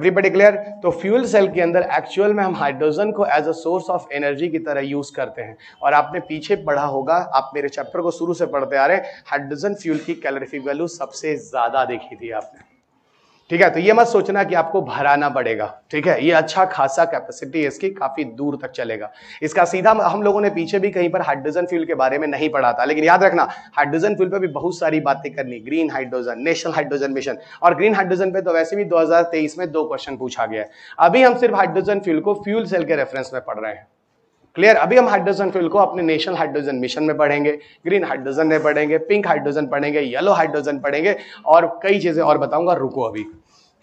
Everybody clear? तो fuel cell के अंदर एक्चुअल में हम हाइड्रोजन को as a source of energy की तरह यूज करते हैं। और आपने पीछे पढ़ा होगा, आप मेरे चैप्टर को शुरू से पढ़ते आ रहे हैं, हाइड्रोजन फ्यूल की कैलोरीफिक वैल्यू सबसे ज्यादा देखी थी आपने, ठीक है? तो ये मत सोचना कि आपको भराना पड़ेगा, ठीक है? ये अच्छा खासा कैपेसिटी है इसकी, काफी दूर तक चलेगा इसका। सीधा हम लोगों ने पीछे भी कहीं पर हाइड्रोजन फ्यूल के बारे में नहीं पढ़ा था, लेकिन याद रखना हाइड्रोजन फ्यूल पे भी बहुत सारी बातें करनी। Green hydrogen, national hydrogen mission, और ग्रीन हाइड्रोजन पे तो वैसे भी 2023 में 2 क्वेश्चन पूछा गया है। अभी हम सिर्फ हाइड्रोजन फ्यूल को फ्यूल सेल के रेफरेंस में पढ़ रहे हैं, क्लियर? अभी हम हाइड्रोजन फ्यूल को अपने नेशनल हाइड्रोजन मिशन में पढ़ेंगे, ग्रीन हाइड्रोजन में पढ़ेंगे, पिंक हाइड्रोजन पढ़ेंगे, येलो हाइड्रोजन पढ़ेंगे, और कई चीजें और बताऊंगा, रुको अभी,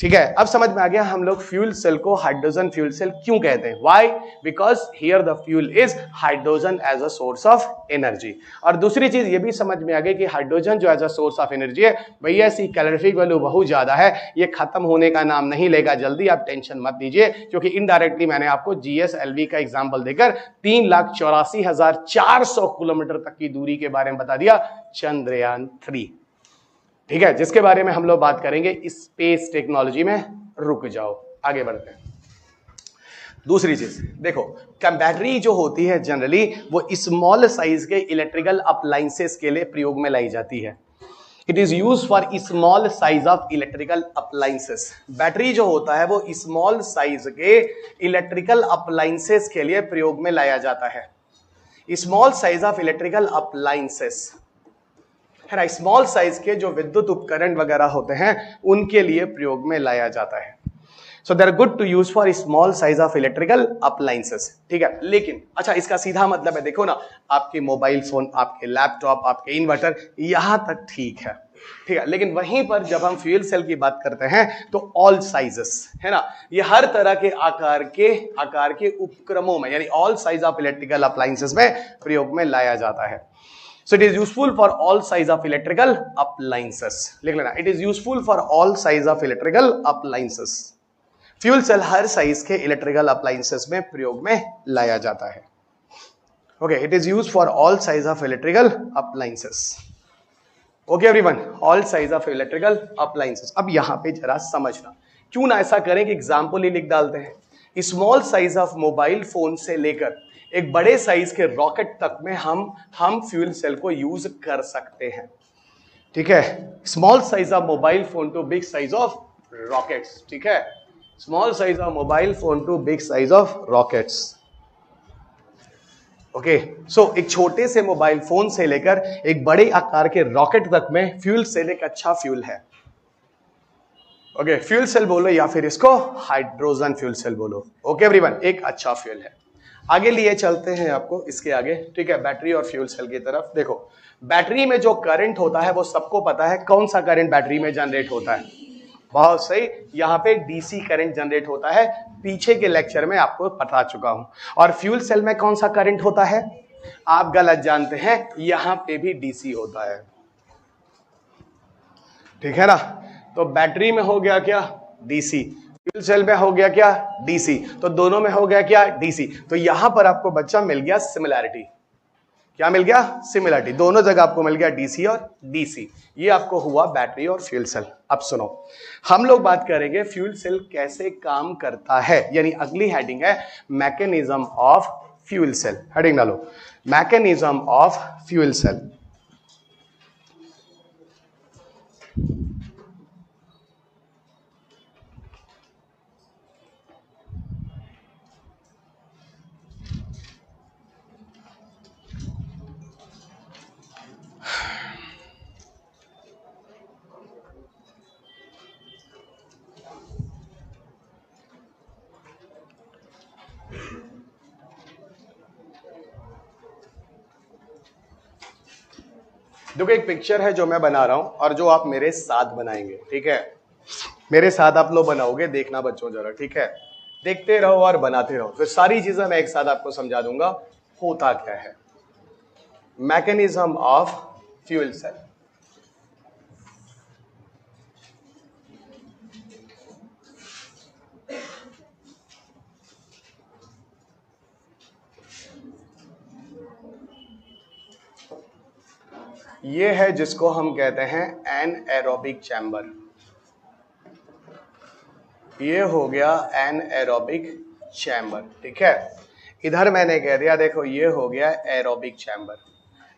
ठीक है? अब समझ में आ गया हम लोग फ्यूल सेल को हाइड्रोजन फ्यूल सेल क्यों कहते हैं। Why? Because here the fuel is hydrogen as a source of energy. और दूसरी चीज ये भी समझ में आ गई कि हाइड्रोजन जो as a source of energy है भैया, इसकी कैलोरीफिक वैल्यू बहुत ज्यादा है, ये खत्म होने का नाम नहीं लेगा जल्दी, आप टेंशन मत लीजिए, क्योंकि इनडायरेक्टली मैंने आपको जीएसएलवी का एग्जाम्पल देकर 3,84,400 किलोमीटर तक की दूरी के बारे में बता दिया, चंद्रयान-3, ठीक है? जिसके बारे में हम लोग बात करेंगे स्पेस टेक्नोलॉजी में। रुक जाओ, आगे बढ़ते हैं। दूसरी चीज देखो, बैटरी जो होती है जनरली वो स्मॉल साइज के इलेक्ट्रिकल अप्लायंसेस के लिए प्रयोग में लाई जाती है। It is use for small size of electrical appliances. Battery जो होता है वो स्मॉल साइज के इलेक्ट्रिकल अप्लायंसेस के लिए प्रयोग में लाया जाता है। Small size of electrical appliances है ना, स्मॉल साइज के जो विद्युत उपकरण वगैरह होते हैं उनके लिए प्रयोग में लाया जाता है। So they are good to use for small size of electrical appliances, ठीक है? लेकिन अच्छा, इसका सीधा मतलब है, देखो ना, आपके मोबाइल फोन, आपके लैपटॉप, आपके इन्वर्टर, यहां तक ठीक है, ठीक है? लेकिन वहीं पर जब हम फ्यूल सेल की बात करते हैं तो ऑल साइजेस, है ना, ये हर तरह के आकार के उपक्रमों में, यानी all size of electrical appliances में प्रयोग में लाया जाता है। So it is useful for all size of electrical appliances. लिख लेना, it is useful for all size of electrical appliances. Fuel cell हर साइज के इलेक्ट्रिकल अप्लायंसेस में प्रयोग में लाया जाता है। Okay, it is used for all size of electrical appliances. Okay everyone, all size of electrical appliances. अब यहां पे जरा समझना, क्यों ना ऐसा करें कि एग्जाम्पल ही लिख डालते हैं। Small size of mobile phone से लेकर एक बड़े साइज के रॉकेट तक में हम फ्यूल सेल को यूज कर सकते हैं, ठीक है? Small size of mobile phone to big size of rockets, ठीक है? Small size of mobile phone to big size of rockets. Okay, so एक छोटे से मोबाइल फोन से लेकर एक बड़े आकार के रॉकेट तक में फ्यूल सेल एक अच्छा फ्यूल है। ओके, फ्यूल सेल बोलो या फिर इसको हाइड्रोजन फ्यूल सेल बोलो। ओके एवरीवन, एक अच्छा फ्यूल है। आगे लिए चलते हैं आपको इसके आगे, ठीक है? बैटरी और फ्यूल सेल की तरफ। देखो, बैटरी में जो करंट होता है वो सबको पता है, कौन सा करंट बैटरी में जनरेट होता है? बहुत सही, यहाँ पे डीसी करंट जनरेट होता है, पीछे के लेक्चर में आपको बता चुका हूं। और फ्यूल सेल में कौन सा करंट होता है? आप गलत जानते हैं, यहां पे भी डीसी होता है, ठीक है ना? तो बैटरी में हो गया क्या? डीसी। फ्यूल सेल में हो गया क्या? डीसी। तो दोनों में हो गया क्या? डीसी। तो यहां पर आपको बच्चा मिल गया सिमिलैरिटी। क्या मिल गया? सिमिलैरिटी। दोनों जगह आपको मिल गया डीसी और डीसी। ये आपको हुआ बैटरी और फ्यूल सेल। अब सुनो, हम लोग बात करेंगे फ्यूल सेल कैसे काम करता है, यानी अगली हेडिंग है mechanism of fuel cell. Heading डालो, मैकेनिज्म ऑफ फ्यूल सेल। देखो, एक पिक्चर है जो मैं बना रहा हूं और जो आप मेरे साथ बनाएंगे, ठीक है? मेरे साथ आप लोग बनाओगे, देखना बच्चों जरा, ठीक है? देखते रहो और बनाते रहो, फिर सारी चीजें मैं एक साथ आपको समझा दूंगा होता क्या है। Mechanism of fuel cell. ये है जिसको हम कहते हैं एनएरोबिक चैम्बर। ये हो गया एनएरोबिक चैम्बर, ठीक है। इधर मैंने कह दिया देखो ये हो गया एरोबिक चैम्बर।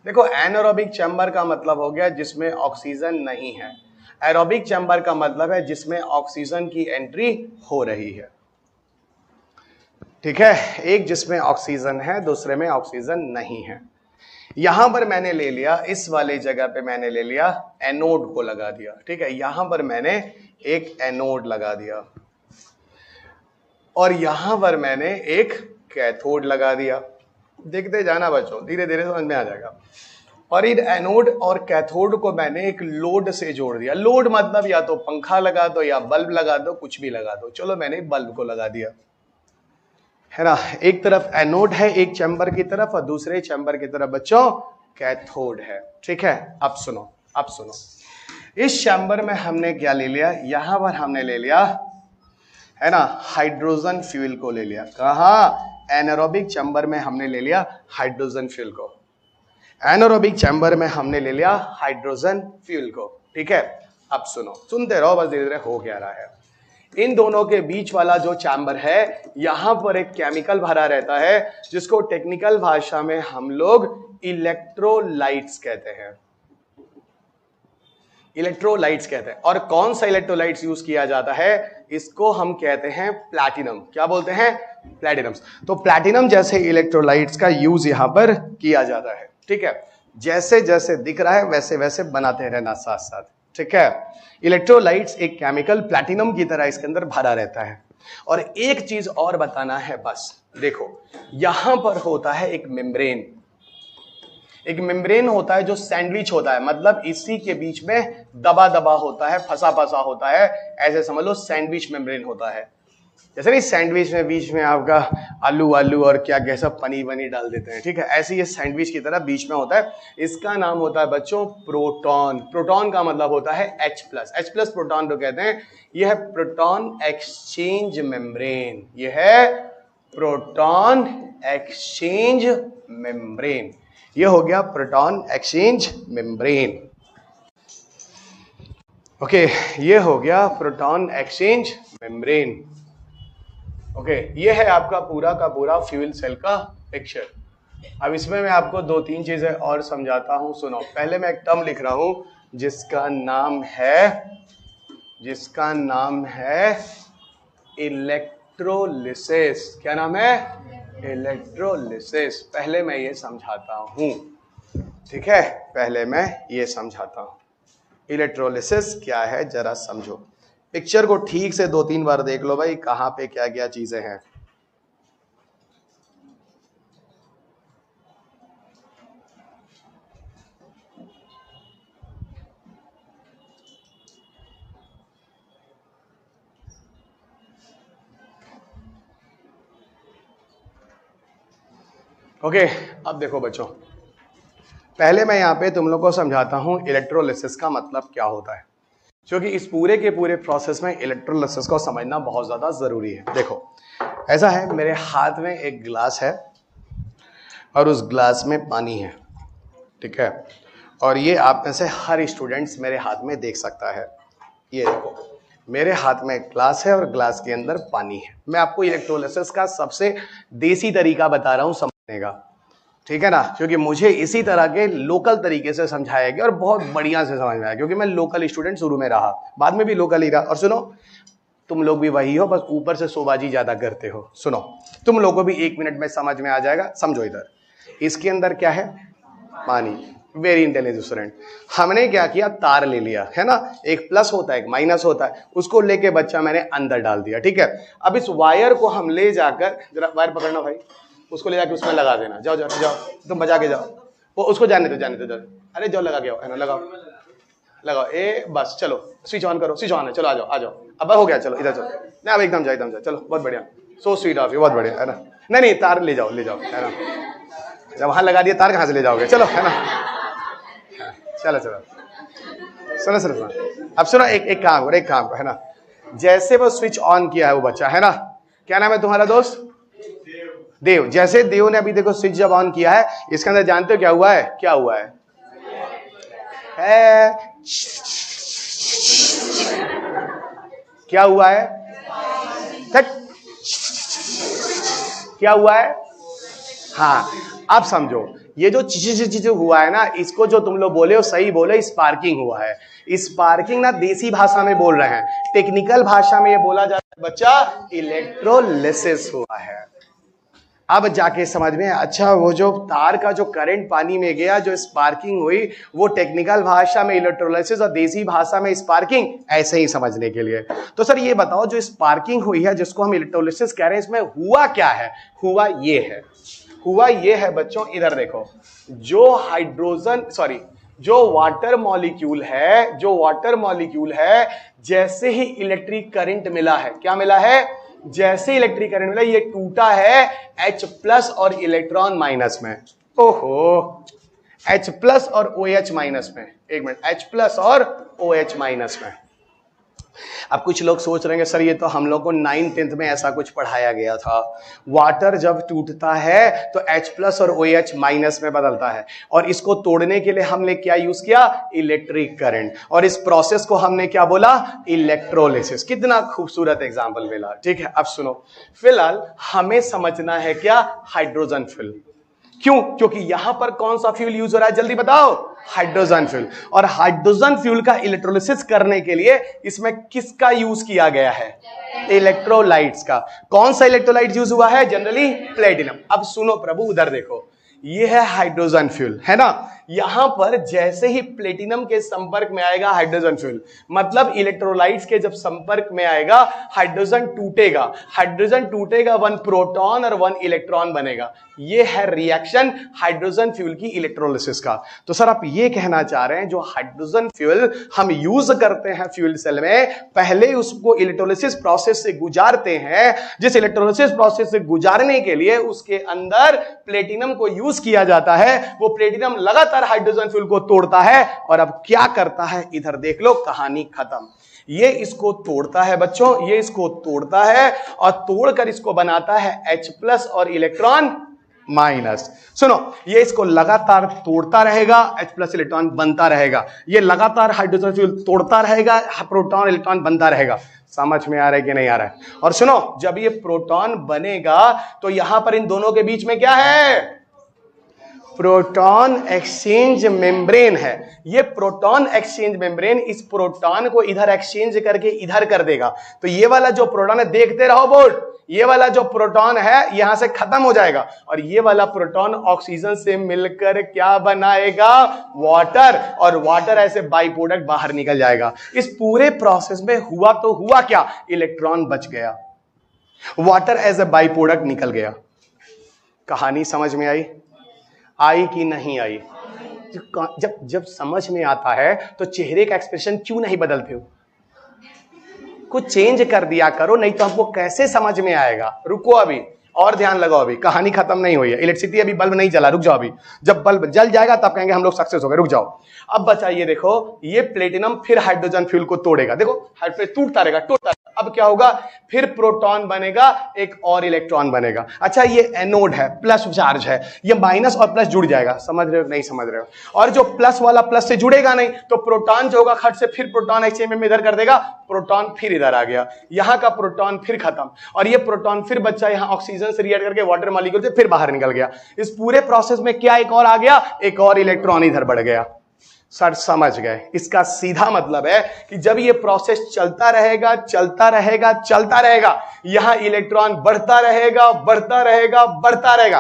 देखो एनारोबिक चैम्बर का मतलब हो गया जिसमें ऑक्सीजन नहीं है, एरोबिक चैम्बर का मतलब है जिसमें ऑक्सीजन की एंट्री हो रही है, ठीक है। एक जिसमें ऑक्सीजन है, दूसरे में ऑक्सीजन नहीं है। यहां पर मैंने ले लिया, इस वाले जगह पे मैंने ले लिया एनोड को लगा दिया, ठीक है। यहां पर मैंने एक एनोड लगा दिया और यहां पर मैंने एक कैथोड लगा दिया। देखते जाना बच्चों, धीरे धीरे समझ में आ जाएगा। और इन एनोड और कैथोड को मैंने एक लोड से जोड़ दिया। लोड मतलब या तो पंखा लगा दो या बल्ब लगा दो, कुछ भी लगा दो। चलो मैंने बल्ब को लगा दिया, है ना। एक तरफ एनोड है एक चैम्बर की तरफ और दूसरे चैम्बर की तरफ बच्चों कैथोड है, ठीक है। अब सुनो, अब सुनो, इस चैम्बर में हमने क्या ले लिया, यहां पर हमने ले लिया, है ना, हाइड्रोजन फ्यूल को ले लिया। कहा? एनारोबिक चैम्बर में हमने ले लिया हाइड्रोजन फ्यूल को, एनारोबिक चैम्बर में हमने ले लिया हाइड्रोजन फ्यूल को, ठीक है। अब सुनो, सुनते रहो, बस धीरे धीरे हो क्या रहा है। इन दोनों के बीच वाला जो चैम्बर है, यहां पर एक केमिकल भरा रहता है जिसको टेक्निकल भाषा में हम लोग इलेक्ट्रोलाइट्स कहते हैं, इलेक्ट्रोलाइट्स कहते हैं। और कौन सा इलेक्ट्रोलाइट्स यूज किया जाता है, इसको हम कहते हैं प्लैटिनम। क्या बोलते हैं? प्लैटिनम्स। तो प्लैटिनम जैसे इलेक्ट्रोलाइट्स का यूज यहां पर किया जाता है, ठीक है। जैसे जैसे दिख रहा है वैसे वैसे बनाते रहना साथ साथ, ठीक है। इलेक्ट्रोलाइट्स एक केमिकल प्लैटिनम की तरह इसके अंदर भरा रहता है। और एक चीज और बताना है बस, देखो यहां पर होता है एक मेम्ब्रेन, एक मेम्ब्रेन होता है जो सैंडविच होता है, मतलब इसी के बीच में दबा दबा होता है, फंसा फंसा होता है, ऐसे समझ लो सैंडविच मेम्ब्रेन होता है। जैसे नहीं सैंडविच में बीच में आपका आलू आलू और क्या कैसा पनीर वनीर डाल देते हैं, ठीक है, ऐसे ये सैंडविच की तरह बीच में होता है। इसका नाम होता है बच्चों प्रोटॉन। प्रोटॉन का मतलब होता है H+, H+ प्रोटॉन तो कहते हैं। यह है प्रोटॉन एक्सचेंज मेम्ब्रेन, यह है प्रोटॉन एक्सचेंज मेम्ब्रेन। ये हो गया प्रोटॉन एक्सचेंज मेम्ब्रेन, ओके। ये हो गया प्रोटॉन एक्सचेंज मेम्ब्रेन, ओके। ये है आपका पूरा का पूरा फ्यूल सेल का पिक्चर। अब इसमें मैं आपको दो तीन चीजें और समझाता हूं, सुनो। पहले मैं एक टर्म लिख रहा हूं जिसका नाम है इलेक्ट्रोलिसिस। क्या नाम है? इलेक्ट्रोलिसिस। पहले मैं ये समझाता हूं, ठीक है, पहले मैं ये समझाता हूं इलेक्ट्रोलिसिस क्या है, जरा समझो। पिक्चर को ठीक से दो तीन बार देख लो भाई, कहां पे क्या क्या चीजें हैं। ओके, अब देखो बच्चों, पहले मैं यहां पे तुम लोग को समझाता हूं इलेक्ट्रोलिसिस का मतलब क्या होता है, क्योंकि इस पूरे के पूरे प्रोसेस में इलेक्ट्रोलिसिस को समझना बहुत ज्यादा जरूरी है। देखो ऐसा है, मेरे हाथ में एक ग्लास है और उस ग्लास में पानी है, ठीक है। और ये आप में से हर स्टूडेंट्स मेरे हाथ में देख सकता है। ये देखो मेरे हाथ में ग्लास है और ग्लास के अंदर पानी है। मैं आपको इलेक्ट्रोलिसिस का सबसे देसी तरीका बता रहा हूं समझने का, ठीक है ना, क्योंकि मुझे इसी तरह के लोकल तरीके से समझाया गया और बहुत बढ़िया से समझ में आया, क्योंकि मैं लोकल स्टूडेंट शुरू में रहा, बाद में भी लोकल ही रहा। और सुनो, तुम लोग भी वही हो, बस ऊपर से शोबाजी ज्यादा करते हो। सुनो, तुम लोगों को भी 1 मिनट में समझ में आ जाएगा। समझो, इधर इसके अंदर क्या है? पानी। Very intelligent student. हमने क्या किया, तार ले लिया, है ना, एक प्लस होता है एक माइनस होता है, उसको लेके बच्चा मैंने अंदर डाल दिया, ठीक है। अब इस वायर को हम ले जाकर, जरा वायर पकड़ना भाई, उसको ले जाके उसमें लगा देना। जाओ जाओ जाओ, तुम बजा के जाओ, वो उसको जाने दो जाने दो जाओ। अरे जाओ लगा के आओ, है ना, लगाओ लगाओ। ए बस चलो, स्विच ऑन करो, स्विच ऑन है, चलो आ जाओ आ जाओ। अब हो गया, चलो इधर चलो। नहीं अब एकदम जाओ, चलो बहुत बढ़िया, सो स्वीट ऑफ यू, बहुत बढ़िया, है ना। नहीं तार ले जाओ है ना, जब वहां लगा दिया तार कहां से ले जाओगे, चलो, है ना। चलो सुनो। अब सुनो, एक काम है ना, जैसे वो स्विच ऑन किया है वो बच्चा, है ना, क्या नाम है तुम्हारा दोस्त? देव। जैसे देव ने अभी देखो स्विच जब ऑन किया है, इसके अंदर जानते हो क्या हुआ है? क्या हुआ है? क्या हुआ है? क्या हुआ है? हाँ, अब समझो, ये जो चीज हुआ है ना, इसको जो तुम लोग बोले हो सही बोले, स्पार्किंग हुआ है। स्पार्किंग ना देसी भाषा में बोल रहे हैं, टेक्निकल भाषा में ये बोला जाता है बच्चा इलेक्ट्रोलिसिस हुआ है। अब जाके समझ में, अच्छा वो जो तार का जो करंट पानी में गया, जो स्पार्किंग हुई, वो टेक्निकल भाषा में इलेक्ट्रोलाइसिस और देसी भाषा में स्पार्किंग, ऐसे ही समझने के लिए। तो सर ये बताओ, जो स्पार्किंग हुई है जिसको हम इलेक्ट्रोलाइसिस कह रहे हैं, इसमें हुआ क्या है? हुआ ये है बच्चों, इधर देखो, जो वाटर मॉलिक्यूल है, जैसे ही इलेक्ट्रिक करंट मिला है, क्या मिला है? जैसे इलेक्ट्रिक करंट मिला, ये टूटा है H+ और इलेक्ट्रॉन माइनस में। ओहो, H+ और OH माइनस में। एक मिनट, H+ और OH माइनस में। अब कुछ लोग सोच रहे हैं सर ये तो हम लोग को 9th 10th में ऐसा कुछ पढ़ाया गया था। वाटर जब टूटता है तो H+ और OH माइनस में बदलता है, और इसको तोड़ने के लिए हमने क्या यूज किया? Electric current. और इस प्रोसेस को हमने क्या बोला? इलेक्ट्रोलिसिस। कितना खूबसूरत एग्जाम्पल मिला। ठीक है, अब सुनो, फिलहाल हमें समझना है क्या? Hydrogen fuel. क्यों? क्योंकि यहां पर कौन सा फ्यूल यूज हो रहा है, जल्दी बताओ? Hydrogen fuel. और हाइड्रोजन फ्यूल का इलेक्ट्रोलिसिस करने के लिए इसमें किसका यूज किया गया है? इलेक्ट्रोलाइट्स का। कौन सा इलेक्ट्रोलाइट यूज हुआ है? Generally platinum. अब सुनो प्रभु, उधर देखो, ये है हाइड्रोजन फ्यूल, है ना? यहां पर जैसे ही प्लेटिनम के संपर्क में आएगा हाइड्रोजन फ्यूल, मतलब इलेक्ट्रोलाइट्स के जब संपर्क में आएगा, हाइड्रोजन टूटेगा, 1 प्रोटॉन और 1 इलेक्ट्रॉन बनेगा। ये है रिएक्शन हाइड्रोजन फ्यूल की इलेक्ट्रोलिसिस का। तो सर आप ये कहना चाह रहे हैं जो हाइड्रोजन फ्यूल हम यूज करते हैं फ्यूल सेल में, पहले उसको इलेक्ट्रोलिसिस प्रोसेस से गुजारते हैं, जिस इलेक्ट्रोलिसिस प्रोसेस से गुजारने के लिए उसके अंदर प्लेटिनम को यूज किया जाता है, वो प्लेटिनम लगातार हाइड्रोजन फ्यूल को तोड़ता है, और अब क्या करता है? इधर देख लो, कहानी खत्म। ये इसको तोड़ता है बच्चों, ये इसको तोड़ता है, और तोड़कर इसको बनाता है H+ और इलेक्ट्रॉन माइनस। सुनो, ये इसको लगातार तोड़ता रहेगा, H+ इलेक्ट्रॉन बनता रहेगा, ये लगातार हाइड्रोजन फ्यूल तोड़ता रहेगा, प्रोटॉन इलेक्ट्रॉन बनता रहेगा। समझ में आ रहा है कि नहीं आ रहा है? और सुनो, जब ये प्रोटॉन बनेगा तो यहां पर इन दोनों के बीच में क्या है? प्रोटॉन एक्सचेंज मेम्ब्रेन है। ये प्रोटॉन एक्सचेंज मेम्ब्रेन इस प्रोटॉन को इधर एक्सचेंज करके इधर कर देगा। तो ये वाला जो प्रोटॉन है, देखते रहो बोर्ड, ये वाला जो प्रोटॉन है यहां से खत्म हो जाएगा, और ये वाला प्रोटॉन ऑक्सीजन से मिलकर क्या बनाएगा? वाटर। और वाटर ऐसे बाई प्रोडक्ट बाहर निकल जाएगा। इस पूरे प्रोसेस में हुआ तो हुआ क्या? इलेक्ट्रॉन बच गया, water as a byproduct निकल गया। कहानी समझ में आई कि नहीं आई? जब समझ में आता है तो चेहरे का एक्सप्रेशन क्यों नहीं बदलते हो? कुछ चेंज कर दिया करो, नहीं तो हमको कैसे समझ में आएगा? रुको अभी, और ध्यान लगाओ, अभी कहानी खत्म नहीं हुई है। इलेक्ट्रिसिटी अभी बल्ब नहीं जला, रुक जाओ अभी। जब बल्ब जल जाएगा तब कहेंगे हम लोग सक्सेस हो गए। रुक जाओ। अब बचाइए, देखो ये प्लेटिनम फिर हाइड्रोजन फ्यूल को तोड़ेगा। देखो टूटता रहेगा। अब क्या होगा? फिर प्रोटॉन बनेगा, एक और इलेक्ट्रॉन बनेगा। अच्छा, ये एनोड है, प्लस चार्ज है, ये माइनस और प्लस जुड़ जाएगा। समझ रहे हो नहीं समझ रहे हो? और जो प्लस वाला प्लस से जुड़ेगा नहीं, तो प्रोटॉन जो होगा खट से फिर प्रोटॉन एक्सचेंज में इधर कर देगा, प्रोटॉन फिर इधर आ गया, यहां का प्रोटॉन फिर खत्म, और ये प्रोटॉन फिर बच्चा यहां ऑक्सीजन से रिएक्ट करके वाटर मॉलिक्यूल से फिर बाहर निकल गया। इस पूरे प्रोसेस में क्या एक और आ गया? एक और इलेक्ट्रॉन इधर बढ़ गया। सर समझ गए? इसका सीधा मतलब है कि जब ये प्रोसेस चलता रहेगा, यहां इलेक्ट्रॉन बढ़ता रहेगा।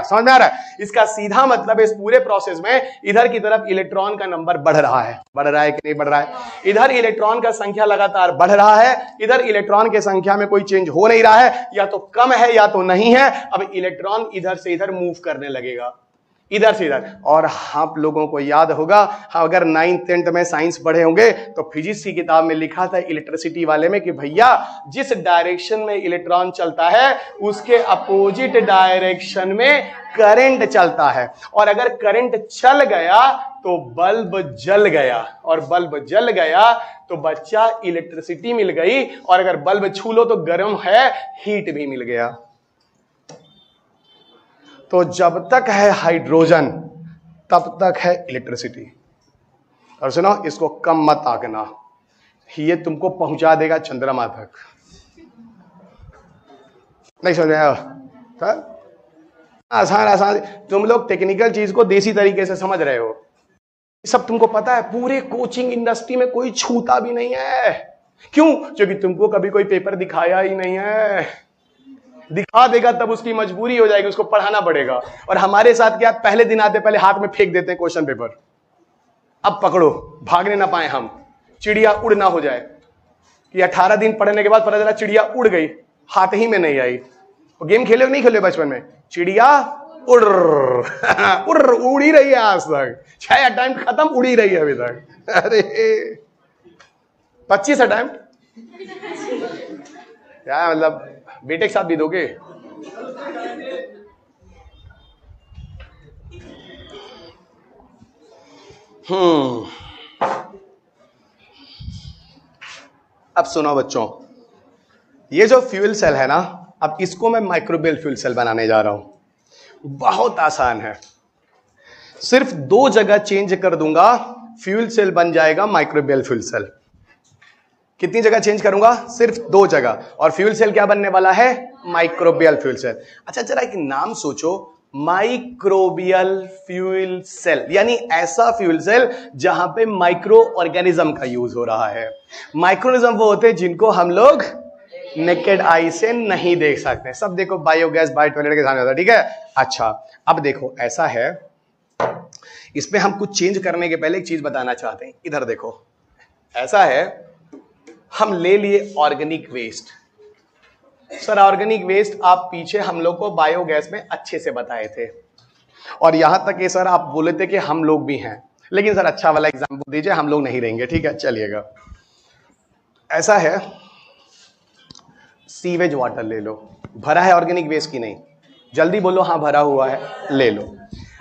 समझ में आ रहा है? इसका सीधा मतलब इस पूरे प्रोसेस में इधर की तरफ इलेक्ट्रॉन का नंबर बढ़ रहा है कि नहीं बढ़ रहा है? इधर इलेक्ट्रॉन का संख्या लगातार बढ़ रहा है, इधर इलेक्ट्रॉन की संख्या में कोई चेंज हो नहीं रहा है, या तो कम है या तो नहीं है। अब इलेक्ट्रॉन इधर से इधर मूव करने लगेगा, इधर से इधर। और आप लोगों को याद होगा, अगर 9th 10th में साइंस पढ़े होंगे तो फिजिक्स की किताब में लिखा था इलेक्ट्रिसिटी वाले में कि भैया जिस डायरेक्शन में इलेक्ट्रॉन चलता है उसके अपोजिट डायरेक्शन में करंट चलता है, और अगर करंट चल गया तो बल्ब जल गया, और बल्ब जल गया तो बच्चा इलेक्ट्रिसिटी मिल गई, और अगर बल्ब छू लो तो गर्म है, हीट भी मिल गया। तो जब तक है हाइड्रोजन तब तक है इलेक्ट्रिसिटी। और सुनो, इसको कम मत आंकना, ये तुमको पहुंचा देगा चंद्रमा तक। नहीं समझ आया सर? आसान आसान, तुम लोग टेक्निकल चीज को देसी तरीके से समझ रहे हो, सब तुमको पता है। पूरे कोचिंग इंडस्ट्री में कोई छूता भी नहीं है। क्यों? क्योंकि तुमको कभी कोई पेपर दिखाया ही नहीं है। दिखा देगा तब उसकी मजबूरी हो जाएगी, उसको पढ़ाना पड़ेगा। और हमारे साथ क्या, पहले दिन आते पहले हाथ में फेंक देते हैं क्वेश्चन पेपर, अब पकड़ो, भागने ना पाए हम, चिड़िया उड़ ना हो जाए कि 18 दिन पढ़ने के बाद पता चला चिड़िया उड़ गई, हाथ ही में नहीं आई। तो गेम खेले नहीं खेले बचपन में? चिड़िया उड़ उड़ी रही है आज तक, छह अटेम्प्ट खत्म, उड़ी रही है अभी तक। अरे 25 अटेम्प्ट, क्या मतलब बेटे के साथ भी दोगे? अब सुनो बच्चों, ये जो फ्यूल सेल है ना, अब इसको मैं माइक्रोबियल फ्यूल सेल बनाने जा रहा हूं। बहुत आसान है, सिर्फ 2 जगह चेंज कर दूंगा, फ्यूल सेल बन जाएगा माइक्रोबियल फ्यूल सेल। कितनी जगह चेंज करूंगा? सिर्फ 2 जगह, और फ्यूल सेल क्या बनने वाला है? Microbial fuel cell. अच्छा जरा एक नाम सोचो, माइक्रोबियल फ्यूल सेल, यानी ऐसा फ्यूल सेल जहां पे माइक्रो ऑर्गेनिज्म का यूज हो रहा है। माइक्रोनिज्म वो होते हैं जिनको हम लोग नेकेड आई से नहीं देख सकते। सब देखो बायोगैस, बायो टॉयलेट के सामने होता है, ठीक है? अच्छा अब देखो ऐसा है, इसमें हम कुछ चेंज करने के पहले एक चीज बताना चाहते हैं। इधर देखो, ऐसा है, हम ले लिए organic waste. Sir organic waste आप पीछे हम लोग को बायोगैस में अच्छे से बताए थे, और यहां तक कि सर आप बोले थे कि हम लोग भी हैं, लेकिन सर अच्छा वाला एग्जांपल दीजिए, हम लोग नहीं रहेंगे, ठीक है? चलिएगा, ऐसा है, सीवेज वाटर ले लो, भरा है ऑर्गेनिक वेस्ट की नहीं? जल्दी बोलो हाँ भरा हुआ है, ले लो।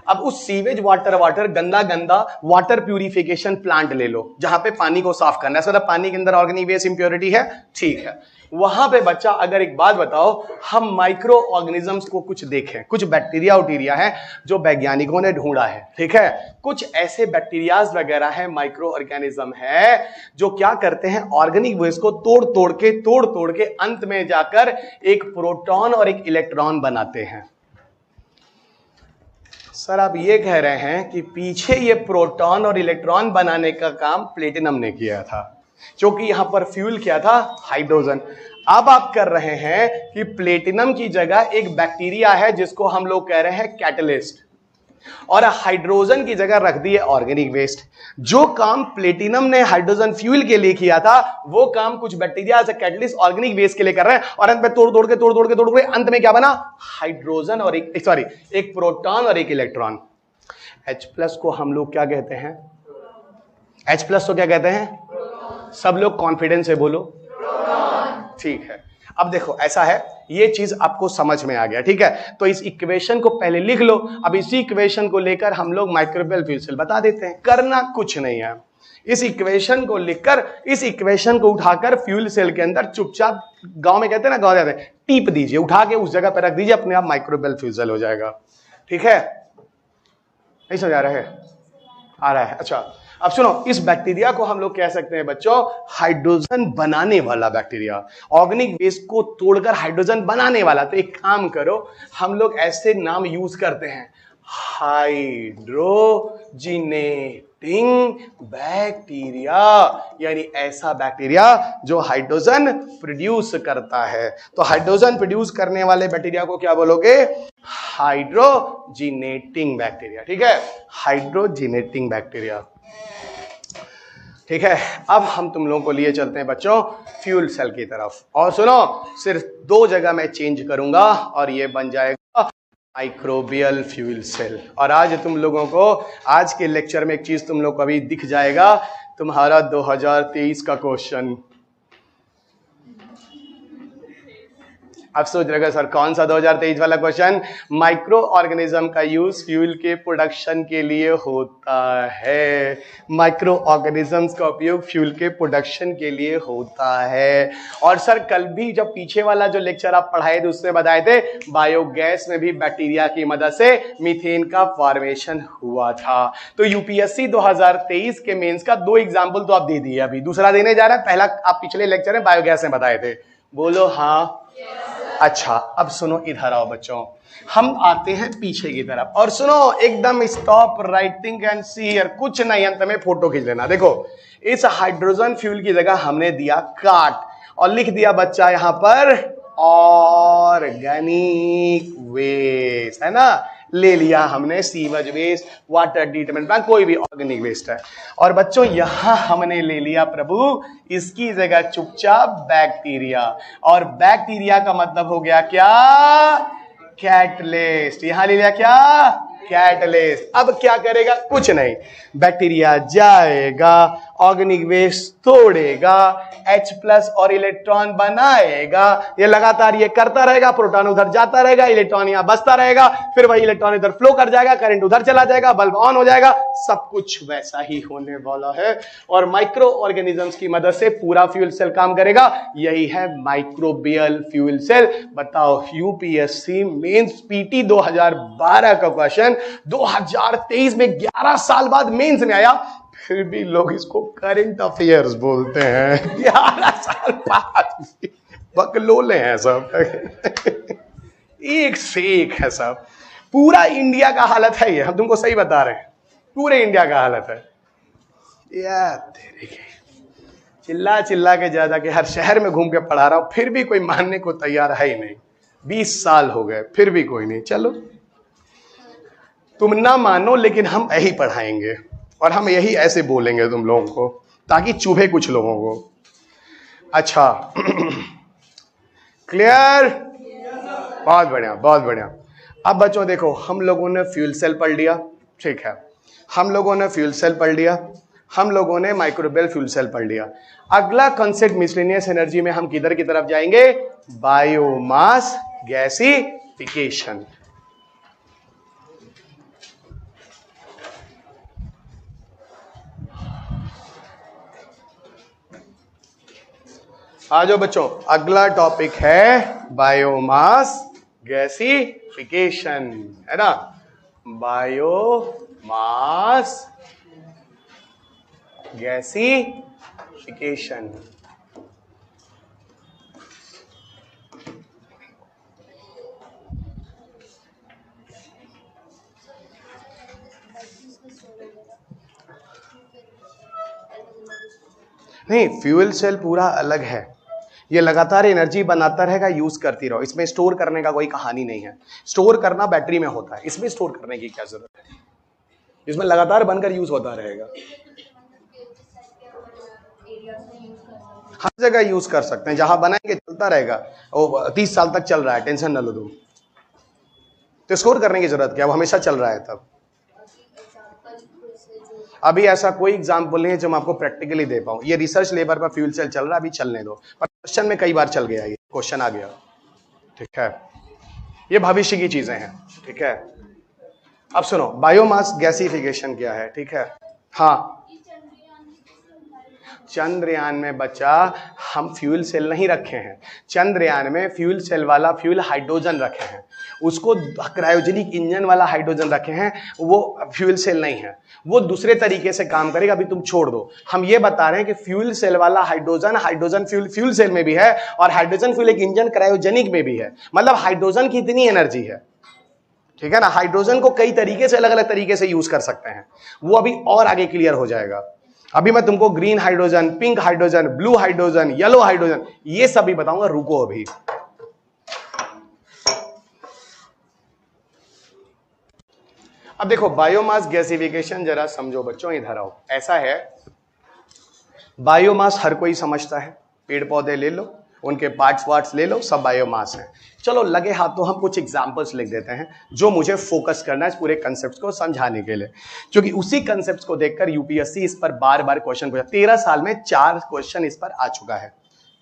अब उस सीवेज वाटर गंदा वाटर प्यूरिफिकेशन प्लांट ले लो, जहां पे पानी को साफ करना है। मतलब पानी के अंदर ऑर्गेनिक वेस्ट इंप्योरिटी है, ठीक है? वहां पे बच्चा अगर एक बात बताओ, हम माइक्रो ऑर्गेनिजम्स को कुछ देखें, कुछ बैक्टीरिया उटीरिया है जो वैज्ञानिकों ने ढूंढा है, ठीक है? कुछ ऐसे बैक्टीरियाज वगैरह है, माइक्रो ऑर्गेनिज्म है, जो क्या करते हैं, ऑर्गेनिक वेस्ट को तोड़ तोड़ के अंत में जाकर एक प्रोटॉन और एक इलेक्ट्रॉन बनाते हैं। सर आप ये कह रहे हैं कि पीछे ये प्रोटॉन और इलेक्ट्रॉन बनाने का काम प्लेटिनम ने किया था, क्योंकि यहां पर फ्यूल क्या था? हाइड्रोजन। अब आप कर रहे हैं कि प्लेटिनम की जगह एक बैक्टीरिया है जिसको हम लोग कह रहे हैं कैटलिस्ट, और हाइड्रोजन की जगह रख दिए ऑर्गेनिक वेस्ट। जो काम प्लेटिनम ने हाइड्रोजन फ्यूल के लिए किया था, वो काम कुछ बैक्टीरिया से कैटलिस्ट ऑर्गेनिक वेस्ट के लिए कर रहे हैं, और अंत में तोड़ के अंत में क्या बना? हाइड्रोजन और एक प्रोटॉन और एक इलेक्ट्रॉन। H+ को हम लोग क्या कहते हैं? H+ को क्या कहते हैं? सब लोग कॉन्फिडेंस से बोलो, ठीक है? अब देखो ऐसा है, ये चीज आपको समझ में आ गया, ठीक है? तो इस इक्वेशन को पहले लिख लो। अब इसी इक्वेशन को लेकर हम लोग माइक्रोबियल फ्यूल सेल बता देते हैं। करना कुछ नहीं है, इस इक्वेशन को लिखकर, इस इक्वेशन को उठाकर फ्यूल सेल के अंदर चुपचाप, गांव में कहते हैं ना, गांव जाते हैं, टीप दीजिए, उठा के उस जगह पर रख दीजिए, अपने आप माइक्रोबियल फ्यूल सेल हो जाएगा, ठीक है? नहीं समझ आ रहा है? आ रहा है? अच्छा अब सुनो, इस बैक्टीरिया को हम लोग कह सकते हैं बच्चों हाइड्रोजन बनाने वाला बैक्टीरिया, ऑर्गेनिक वेस्ट को तोड़कर हाइड्रोजन बनाने वाला। तो एक काम करो, हम लोग ऐसे नाम यूज करते हैं, हाइड्रोजिनेटिंग बैक्टीरिया, यानी ऐसा बैक्टीरिया जो हाइड्रोजन प्रोड्यूस करता है। तो हाइड्रोजन प्रोड्यूस करने वाले बैक्टीरिया को क्या बोलोगे? हाइड्रोजिनेटिंग बैक्टीरिया, ठीक है? हाइड्रोजिनेटिंग बैक्टीरिया, ठीक है? अब हम तुम लोगों को लिए चलते हैं बच्चों फ्यूल सेल की तरफ, और सुनो, सिर्फ 2 जगह मैं चेंज करूंगा और ये बन जाएगा माइक्रोबियल फ्यूल सेल। और आज तुम लोगों को, आज के लेक्चर में एक चीज तुम लोग को अभी दिख जाएगा, तुम्हारा 2023 का क्वेश्चन। अब सोच रहे सर कौन सा 2023 वाला क्वेश्चन? माइक्रो ऑर्गेनिज्म का यूज फ्यूल के प्रोडक्शन के लिए होता है, माइक्रो ऑर्गेनिजम्स का उपयोग फ्यूल के प्रोडक्शन के लिए होता है। और सर कल भी जब पीछे वाला जो लेक्चर आप पढ़ाए थे उसमें बताए थे बायोगैस में भी बैक्टीरिया की मदद से मीथेन का फॉर्मेशन हुआ था। तो यूपीएससी 2023 के मेंस का 2 एग्जाम्पल तो आप दे दिए, अभी दूसरा देने जा रहा है। पहला आप पिछले लेक्चर में बायोगैस में बताए थे, बोलो हाँ। अच्छा अब सुनो, इधर आओ बच्चों, हम आते हैं पीछे की तरफ और सुनो, एकदम stop writing and see here, कुछ नहीं, अंत में फोटो खींच लेना। देखो इस हाइड्रोजन फ्यूल की जगह हमने दिया काट और लिख दिया बच्चा यहां पर ऑर्गेनिक वेस्ट, है ना, ले लिया हमने sewage waste, water treatment plant, कोई भी ऑर्गेनिक वेस्ट है। और बच्चों यहां हमने ले लिया प्रभु इसकी जगह चुपचाप बैक्टीरिया, और बैक्टीरिया का मतलब हो गया क्या, कैटलिस्ट। यहां ले लिया क्या, कैटलिस्ट। अब क्या करेगा, कुछ नहीं, बैक्टीरिया जाएगा, ऑर्गेनिक वेस्ट तोड़ेगा, H+ और इलेक्ट्रॉन बनाएगा, ये लगातार ये करता रहेगा, प्रोटॉन उधर जाता रहेगा, इलेक्ट्रॉन यहां बसता रहेगा, फिर वही इलेक्ट्रॉन इधर फ्लो कर जाएगा, करंट उधर चला जाएगा, बल्ब ऑन हो जाएगा, सब कुछ वैसा ही होने वाला है। और माइक्रो ऑर्गेनिजम्स की मदद से पूरा फ्यूल सेल काम करेगा, यही है माइक्रोबियल फ्यूल सेल। बताओ यूपीएससी मेंस पीटी 2012 का क्वेश्चन 2023 में 11 साल बाद मेंस में आया, फिर भी लोग इसको करंट अफेयर्स बोलते हैं। 11 साल बाद बकलोले हैं सब। एक से एक है सब, पूरा इंडिया का हालत है ये, हम तुमको सही बता रहे हैं, पूरे इंडिया का हालत है यार। तेरे के चिल्ला चिल्ला के ज्यादा कि हर शहर में घूम के पढ़ा रहा हूं, फिर भी कोई मानने को तैयार है ही नहीं। 20 साल हो गए फिर भी कोई नहीं। चलो तुम ना मानो, लेकिन हम यही पढ़ाएंगे और हम यही ऐसे बोलेंगे तुम लोगों को, ताकि चुभे कुछ लोगों को। अच्छा क्लियर, बहुत बढ़िया बहुत बढ़िया। अब बच्चों देखो, हम लोगों ने फ्यूल सेल पढ़ लिया, ठीक है, हम लोगों ने फ्यूल सेल पढ़ लिया, हम लोगों ने माइक्रोबियल फ्यूल सेल पढ़ लिया। अगला कंसेप्ट मिसलेनियस एनर्जी में हम किधर की तरफ जाएंगे, बायोमास गैसिफिकेशन। आ जाओ बच्चों, अगला टॉपिक है बायोमास गैसिफिकेशन, है ना, बायोमास गैसिफिकेशन। नहीं, फ्यूल सेल पूरा अलग है, ये लगातार एनर्जी बनाता रहेगा, यूज करती रहो, इसमें स्टोर करने का कोई कहानी नहीं है। स्टोर करना बैटरी में होता है, इसमें स्टोर करने की क्या जरूरत है, इसमें लगातार बनकर यूज होता रहेगा। हर जगह यूज कर सकते हैं, जहां बनाएंगे चलता रहेगा, वो 30 साल तक चल रहा है, टेंशन न लो तुम। तो स्टोर करने की जरूरत क्या, वो हमेशा चल रहा है। तब अभी ऐसा कोई एग्जाम्पल नहीं है जो मैं आपको प्रैक्टिकली दे पाऊं। ये रिसर्च लेबर पर फ्यूल सेल चल रहा है, अभी चलने दो, पर क्वेश्चन में कई बार चल गया, ये क्वेश्चन आ गया, ठीक है, ये भविष्य की चीजें हैं, ठीक है। अब सुनो, बायोमास गैसिफिकेशन क्या है, ठीक है। हाँ, चंद्रयान में बच्चा हम फ्यूल सेल नहीं रखे हैं, चंद्रयान में फ्यूल सेल वाला फ्यूल हाइड्रोजन रखे हैं, उसको क्रायोजेनिक इंजन वाला हाइड्रोजन रखे हैं, वो फ्यूल सेल नहीं है, वो दूसरे तरीके से काम करेगा, अभी तुम छोड़ दो। हम ये बता रहे हैं कि फ्यूल सेल वाला हाइड्रोजन फ्यूल सेल में भी है, और हाइड्रोजन फ्यूल एक इंजन क्रायोजेनिक में भी है। मतलब हाइड्रोजन की इतनी एनर्जी है, ठीक है ना, हाइड्रोजन को कई तरीके से अलग अलग तरीके से यूज कर सकते हैं, वो अभी और आगे क्लियर हो जाएगा। अभी मैं तुमको green hydrogen, pink hydrogen, blue hydrogen, yellow hydrogen, ये सब भी बताऊंगा, रुको अभी। अब देखो बायोमास गैसिफिकेशन जरा समझो बच्चों, इधर आओ। ऐसा है, बायोमास हर कोई समझता है, पेड़ पौधे ले लो, उनके पार्ट्स वार्ट्स ले लो, सब बायोमास है। चलो लगे हाथ तो हम कुछ एग्जांपल्स लिख देते हैं, जो मुझे फोकस करना है इस पूरे कंसेप्ट को समझाने के लिए, क्योंकि उसी कंसेप्ट को देखकर यूपीएससी इस पर बार बार क्वेश्चन पूछा। 13 साल में 4 क्वेश्चन इस पर आ चुका है,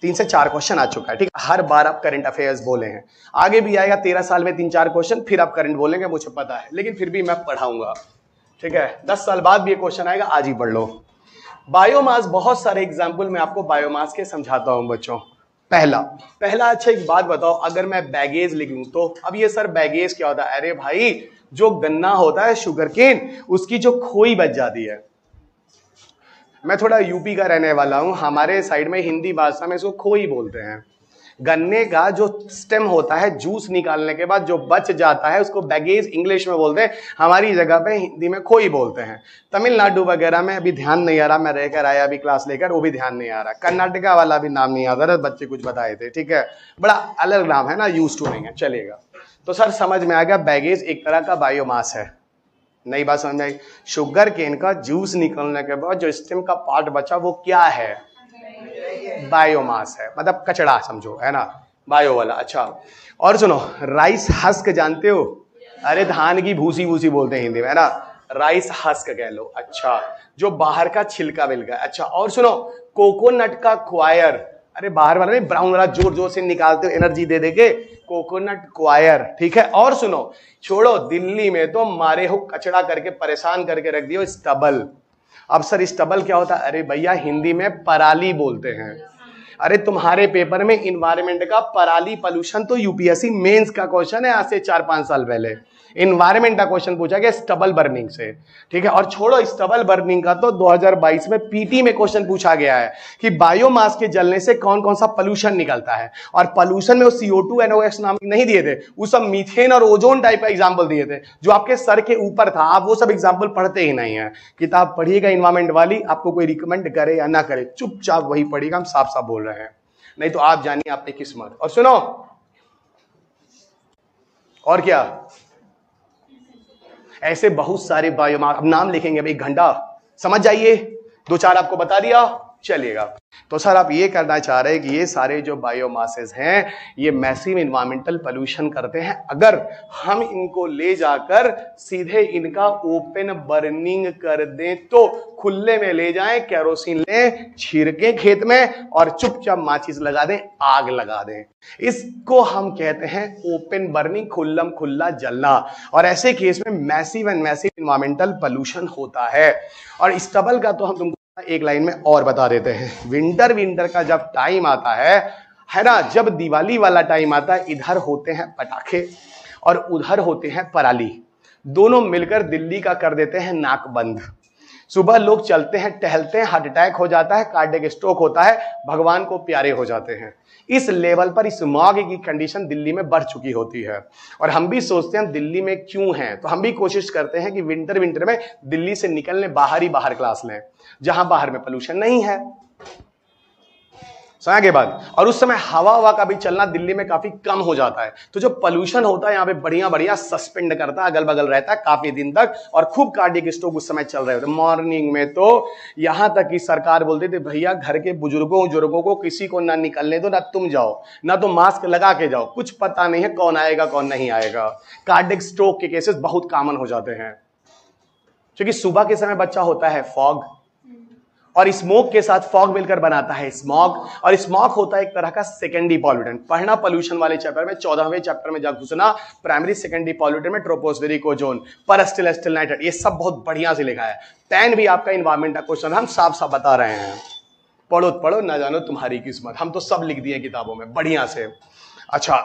3 से 4 क्वेश्चन आ चुका है, ठीक है। हर बार आप करंट अफेयर्स बोले हैं, आगे भी आएगा 13 साल में 3-4 क्वेश्चन, फिर आप करंट बोलेंगे, मुझे पता है, लेकिन फिर भी मैं पढ़ाऊंगा, ठीक है। 10 साल बाद भी ये क्वेश्चन आएगा, आज ही पढ़ लो। बायोमास, बहुत सारे एग्जाम्पल मैं आपको बायोमास के समझाता हूं बच्चों। पहला, अच्छा एक बात बताओ, अगर मैं बैगेज लिख लूं तो, अब ये सर बैगेज क्या होता है? अरे भाई, जो गन्ना होता है, शुगरकेन, उसकी जो खोई बच जाती है। मैं थोड़ा यूपी का रहने वाला हूं, हमारे साइड में हिंदी भाषा में इसको खोई बोलते हैं। गन्ने का जो स्टेम होता है, जूस निकालने के बाद जो बच जाता है उसको बैगेज इंग्लिश में बोलते हैं, हमारी जगह पे हिंदी में खोई बोलते हैं। तमिलनाडु वगैरह में अभी ध्यान नहीं आ रहा, मैं रहकर आया अभी क्लास लेकर, वो भी ध्यान नहीं आ रहा। कर्नाटका वाला भी नाम नहीं आ रहा, बच्चे कुछ बताए थे, ठीक है, बड़ा अलग नाम है ना, यूज टू नहीं है, चलेगा। तो सर समझ में आ गया, बैगेज एक तरह का बायोमास है। नई बात समझ में आई। शुगर केन का जूस निकलने के बाद जो स्टेम का पार्ट बचा वो क्या है? बायोमास है, मतलब कचड़ा समझो, है ना, बायो वाला। अच्छा, और सुनो, राइस हस्क जानते हो? अरे धान की भूसी भूसी बोलते हैं हिंदी में, है ना, राइस हस्क कह लो। अच्छा, जो बाहर का छिलका मिलका। अच्छा, और सुनो, कोकोनट का क्वायर, अरे बाहर वाला नहीं, ब्राउन वाला जोर जोर से निकालते हो एनर्जी दे देके, कोकोनट क्वायर, ठीक है। और सुनो, छोड़ो, दिल्ली में तो मारे हो कचड़ा करके परेशान करके रख दियो, स्टबल। अब सर स्टबल क्या होता है? अरे भैया हिंदी में पराली बोलते हैं। अरे तुम्हारे पेपर में इन्वायरमेंट का पराली पॉल्यूशन तो यूपीएससी मेंस का क्वेश्चन है, आज से 4-5 साल पहले इन्वायरमेंट का क्वेश्चन पूछा गया स्टबल बर्निंग से, ठीक है। और छोड़ो स्टबल बर्निंग का, तो 2022 में पीटी में क्वेश्चन पूछा गया है कि बायोमास के जलने से कौन कौन सा पॉल्यूशन निकलता है, और पॉल्यूशन में वो CO2 NOx नाम नहीं दिए थे, वो सब मीथेन और ओजोन टाइप का एग्जाम्पल दिए थे जो आपके सर के ऊपर था। आप वो सब एग्जाम्पल पढ़ते ही नहीं है। किताब पढ़िएगा इन्वायरमेंट वाली, आपको कोई रिकमेंड करे या ना करे, चुपचाप वही पढ़िएगा, हम साफ साफ बोल रहे हैं, नहीं तो आप जानिए आपकी किस्मत। और सुनो, और क्या, ऐसे बहुत सारे बायोमास, अब नाम लिखेंगे अब 1 घंटा, समझ जाइए, 2-4 आपको बता दिया, चलिएगा। तो सर आप ये करना चाह रहे हैं कि ये सारे जो बायोमासेस हैं ये मैसिव इन्वायरमेंटल पोल्यूशन करते हैं, अगर हम इनको ले जाकर सीधे इनका ओपन बर्निंग कर दें, तो खुले में ले जाएं, केरोसिन लें, छिड़कें खेत में और चुपचाप माचिस लगा दें, आग लगा दें। इसको हम कहते हैं ओपन बर्निंग, खुल्लम खुल्ला जलना। और ऐसे केस में massive and massive environmental pollution होता है। और स्टबल का तो हम तुमको एक लाइन में और बता देते हैं। विंटर का जब टाइम आता है ना, जब दिवाली वाला टाइम आता है, इधर होते हैं पटाखे और उधर होते हैं पराली, दोनों मिलकर दिल्ली का कर देते हैं नाक बंद। सुबह लोग चलते हैं, टहलते हैं, हार्ट अटैक हो जाता है, कार्डियक स्ट्रोक होता है, भगवान को प्यारे हो जाते हैं। इस लेवल पर स्मॉग की कंडीशन दिल्ली में बढ़ चुकी होती है। और हम भी सोचते हैं दिल्ली में क्यों है, तो हम भी कोशिश करते हैं कि विंटर में दिल्ली से निकलने बाहर ही बाहर क्लास लें, जहां बाहर में पोल्यूशन नहीं है। समझ के बाद, और उस समय हवा का भी चलना दिल्ली में काफी कम हो जाता है, तो जो पोल्यूशन होता है यहाँ पे बढ़िया बढ़िया सस्पेंड करता है, अगल बगल रहता है काफी दिन तक, और खूब कार्डियक स्ट्रोक उस समय चल रहे होते। मॉर्निंग में तो यहां तक कि सरकार बोलती थी भैया घर के बुजुर्गों को किसी को ना निकलने दो, ना तुम जाओ, ना तो मास्क लगा के जाओ, कुछ पता नहीं है कौन आएगा कौन नहीं आएगा। कार्डियक स्ट्रोक के केसेस बहुत कॉमन हो जाते हैं, क्योंकि सुबह के समय बच्चा होता है फॉग, और स्मोक के साथ फॉग मिलकर बनाता है स्मॉग, और स्मॉग होता है एक तरह का सेकेंडरी पॉल्यूटेंट। पढ़ना पॉल्यूशन वाले चैप्टर में 14वें चैप्टर में जा घुसना, प्राइमरी सेकेंडरी पॉल्यूटेंट में ट्रोपोस्फेरिक ओजोन, परस्टिल स्टिल नाइट्रेट, ये सब बहुत बढ़िया से लिखा है। 10 भी आपका इन्वायरमेंट का क्वेश्चन हम साफ साफ बता रहे हैं, पढ़ो ना जानो तुम्हारी किस्मत, हम तो सब लिख दिए किताबों में बढ़िया से। अच्छा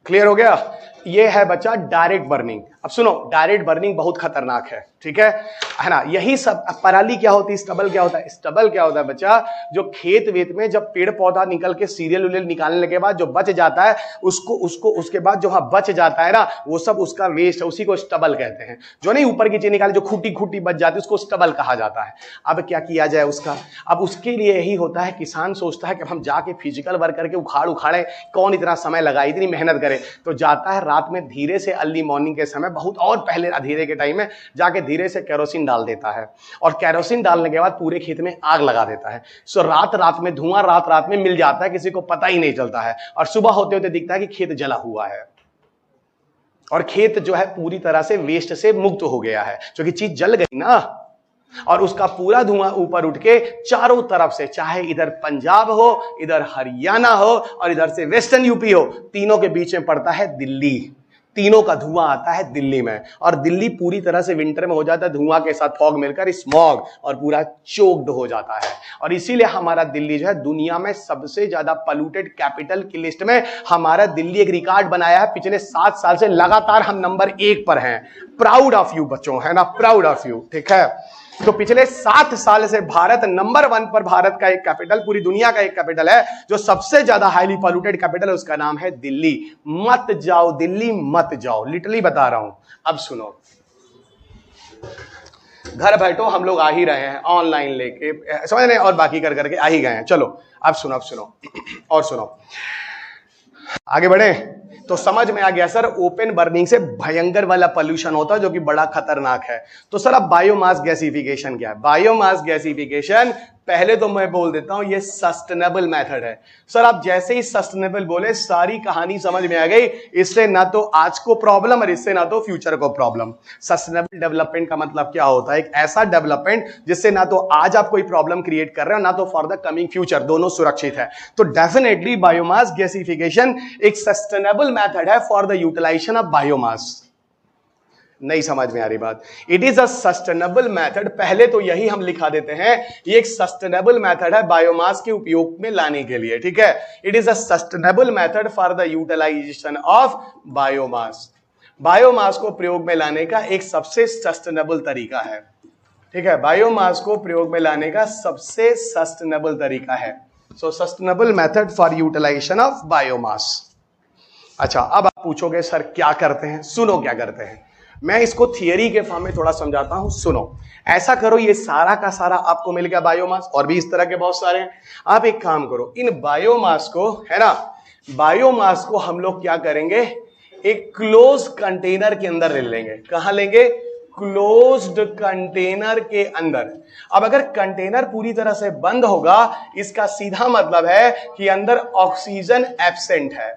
क्लियर हो गया? ये है बच्चा डायरेक्ट बर्निंग। अब सुनो, डायरेक्ट बर्निंग बहुत खतरनाक है, ठीक है ना। यही सब। पराली क्या होती है, स्टबल क्या होता है? स्टबल क्या होता है बच्चा, जो खेत वेत में जब पेड़ पौधा निकल के सीरियल उरियल निकालने के बाद जो बच जाता है, उसको उसके बाद जो वहां बच जाता है ना, वो सब उसका वेस्ट है, उसी को स्टबल कहते हैं। जो नहीं ऊपर की चीज निकाले, जो खूटी बच जाती है, उसको स्टबल कहा जाता है। अब क्या किया जाए उसका? अब उसके लिए यही होता है, किसान सोचता है कि हम जाके फिजिकल वर्क करके उखाड़े, कौन इतना समय लगाए, इतनी मेहनत करे, तो जाता है रात में धीरे से, अर्ली मॉर्निंग के समय, बहुत और पहले अंधेरे के टाइम में जाके धीरे से केरोसिन डाल देता है, और केरोसिन डालने के बाद पूरे खेत में आग लगा देता है। सो रात में धुआं रात में मिल जाता है, किसी को पता ही नहीं चलता है, और सुबह होते होते दिखता है कि खेत जला हुआ है, और खेत जो है पूरी तरह से वेस्ट से मुक्त हो गया है, क्योंकि चीज जल गई ना, और उसका पूरा धुआं ऊपर उठ के चारों तरफ से, चाहे इधर पंजाब हो, इधर हरियाणा हो, और इधर से वेस्टर्न यूपी हो, तीनों के बीच में पड़ता है दिल्ली। तीनों का धुआं आता है दिल्ली में, और दिल्ली पूरी तरह से विंटर में हो जाता है धुआं के साथ फॉग मिलकर स्मॉग, और पूरा चोक्ड हो जाता है। और इसीलिए हमारा दिल्ली जो है दुनिया में सबसे ज्यादा पोल्यूटेड कैपिटल की लिस्ट में हमारा दिल्ली एक रिकॉर्ड बनाया है। पिछले 7 साल से लगातार हम नंबर 1 पर हैं। प्राउड ऑफ यू बच्चों, है ना, प्राउड ऑफ यू, ठीक है। तो पिछले 7 साल से भारत नंबर 1 पर, भारत का एक कैपिटल, पूरी दुनिया का एक कैपिटल है जो सबसे ज्यादा हाईली पॉल्यूटेड कैपिटल है, उसका नाम है दिल्ली। मत जाओ दिल्ली, मत जाओ, लिटरली बता रहा हूं। अब सुनो, घर बैठो हम लोग आ ही रहे हैं ऑनलाइन लेके, समझ रहे हैं, और बाकी कर करके आ ही गए हैं। चलो अब सुनो और सुनो, आगे बढ़े। तो समझ में आ गया सर, ओपन बर्निंग से भयंकर वाला पोल्यूशन होता है जो कि बड़ा खतरनाक है। तो सर अब बायोमास गैसिफिकेशन क्या है? बायोमास गैसिफिकेशन, पहले तो मैं बोल देता हूं, ये सस्टेनेबल मेथड है। सर आप जैसे ही सस्टेनेबल बोले, सारी कहानी समझ में आ गई। इससे ना तो आज को प्रॉब्लम और इससे ना तो फ्यूचर को प्रॉब्लम। सस्टेनेबल डेवलपमेंट का मतलब क्या होता है? एक ऐसा डेवलपमेंट जिससे ना तो आज आप कोई प्रॉब्लम क्रिएट कर रहे हो, ना तो फॉर द कमिंग फ्यूचर, दोनों सुरक्षित है। तो डेफिनेटली बायोमास गैसिफिकेशन एक सस्टेनेबल मेथड है for the utilization of biomass. नहीं समझ में आ रही बात? It is a sustainable method, पहले तो यही हम लिखा देते हैं, ये एक सस्टेनेबल मेथड है बायोमास के उपयोग में लाने के लिए, ठीक है। It is a sustainable method for the utilization of biomass. Biomass को प्रयोग में लाने का एक सबसे सस्टेनेबल तरीका है, ठीक है। बायोमास को प्रयोग में लाने का सबसे सस्टेनेबल तरीका है। So sustainable method for utilization of biomass. अच्छा, अब आप पूछोगे सर क्या करते हैं? सुनो क्या करते हैं, मैं इसको थियरी के फॉर्म में थोड़ा समझाता हूं। सुनो, ऐसा करो, ये सारा का सारा आपको मिल गया बायोमास, और भी इस तरह के बहुत सारे हैं। आप एक काम करो, इन बायोमास को, है ना, बायोमास को हम लोग क्या करेंगे, एक क्लोज कंटेनर के अंदर ले लेंगे। कहां लेंगे? क्लोज्ड कंटेनर के अंदर। अब अगर कंटेनर पूरी तरह से बंद होगा, इसका सीधा मतलब है कि अंदर ऑक्सीजन एब्सेंट है।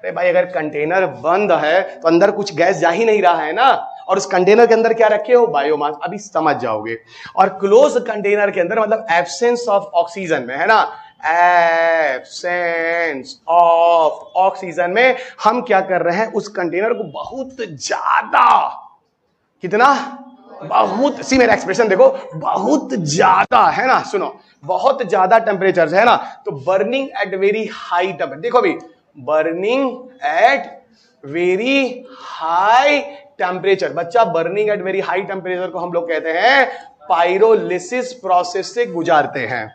अरे भाई, अगर कंटेनर बंद है तो अंदर कुछ गैस जा ही नहीं रहा है ना, और उस कंटेनर के अंदर क्या रखे हो? बायोमास। अभी समझ जाओगे। और क्लोज कंटेनर के अंदर मतलब एब्सेंस ऑफ ऑक्सीजन में, है ना, एब्सेंस ऑफ ऑक्सीजन में हम क्या कर रहे हैं, उस कंटेनर को बहुत ज्यादा, कितना? बहुत, सी मेरा एक्सप्रेशन देखो, बहुत ज्यादा, है ना, सुनो, बहुत ज्यादा टेम्परेचर है ना, तो burning at very high temperature, देखो अभी, burning at very high temperature. बच्चा, burning at very high temperature को हम लोग कहते हैं पायरोलिसिस प्रोसेस से गुजारते हैं।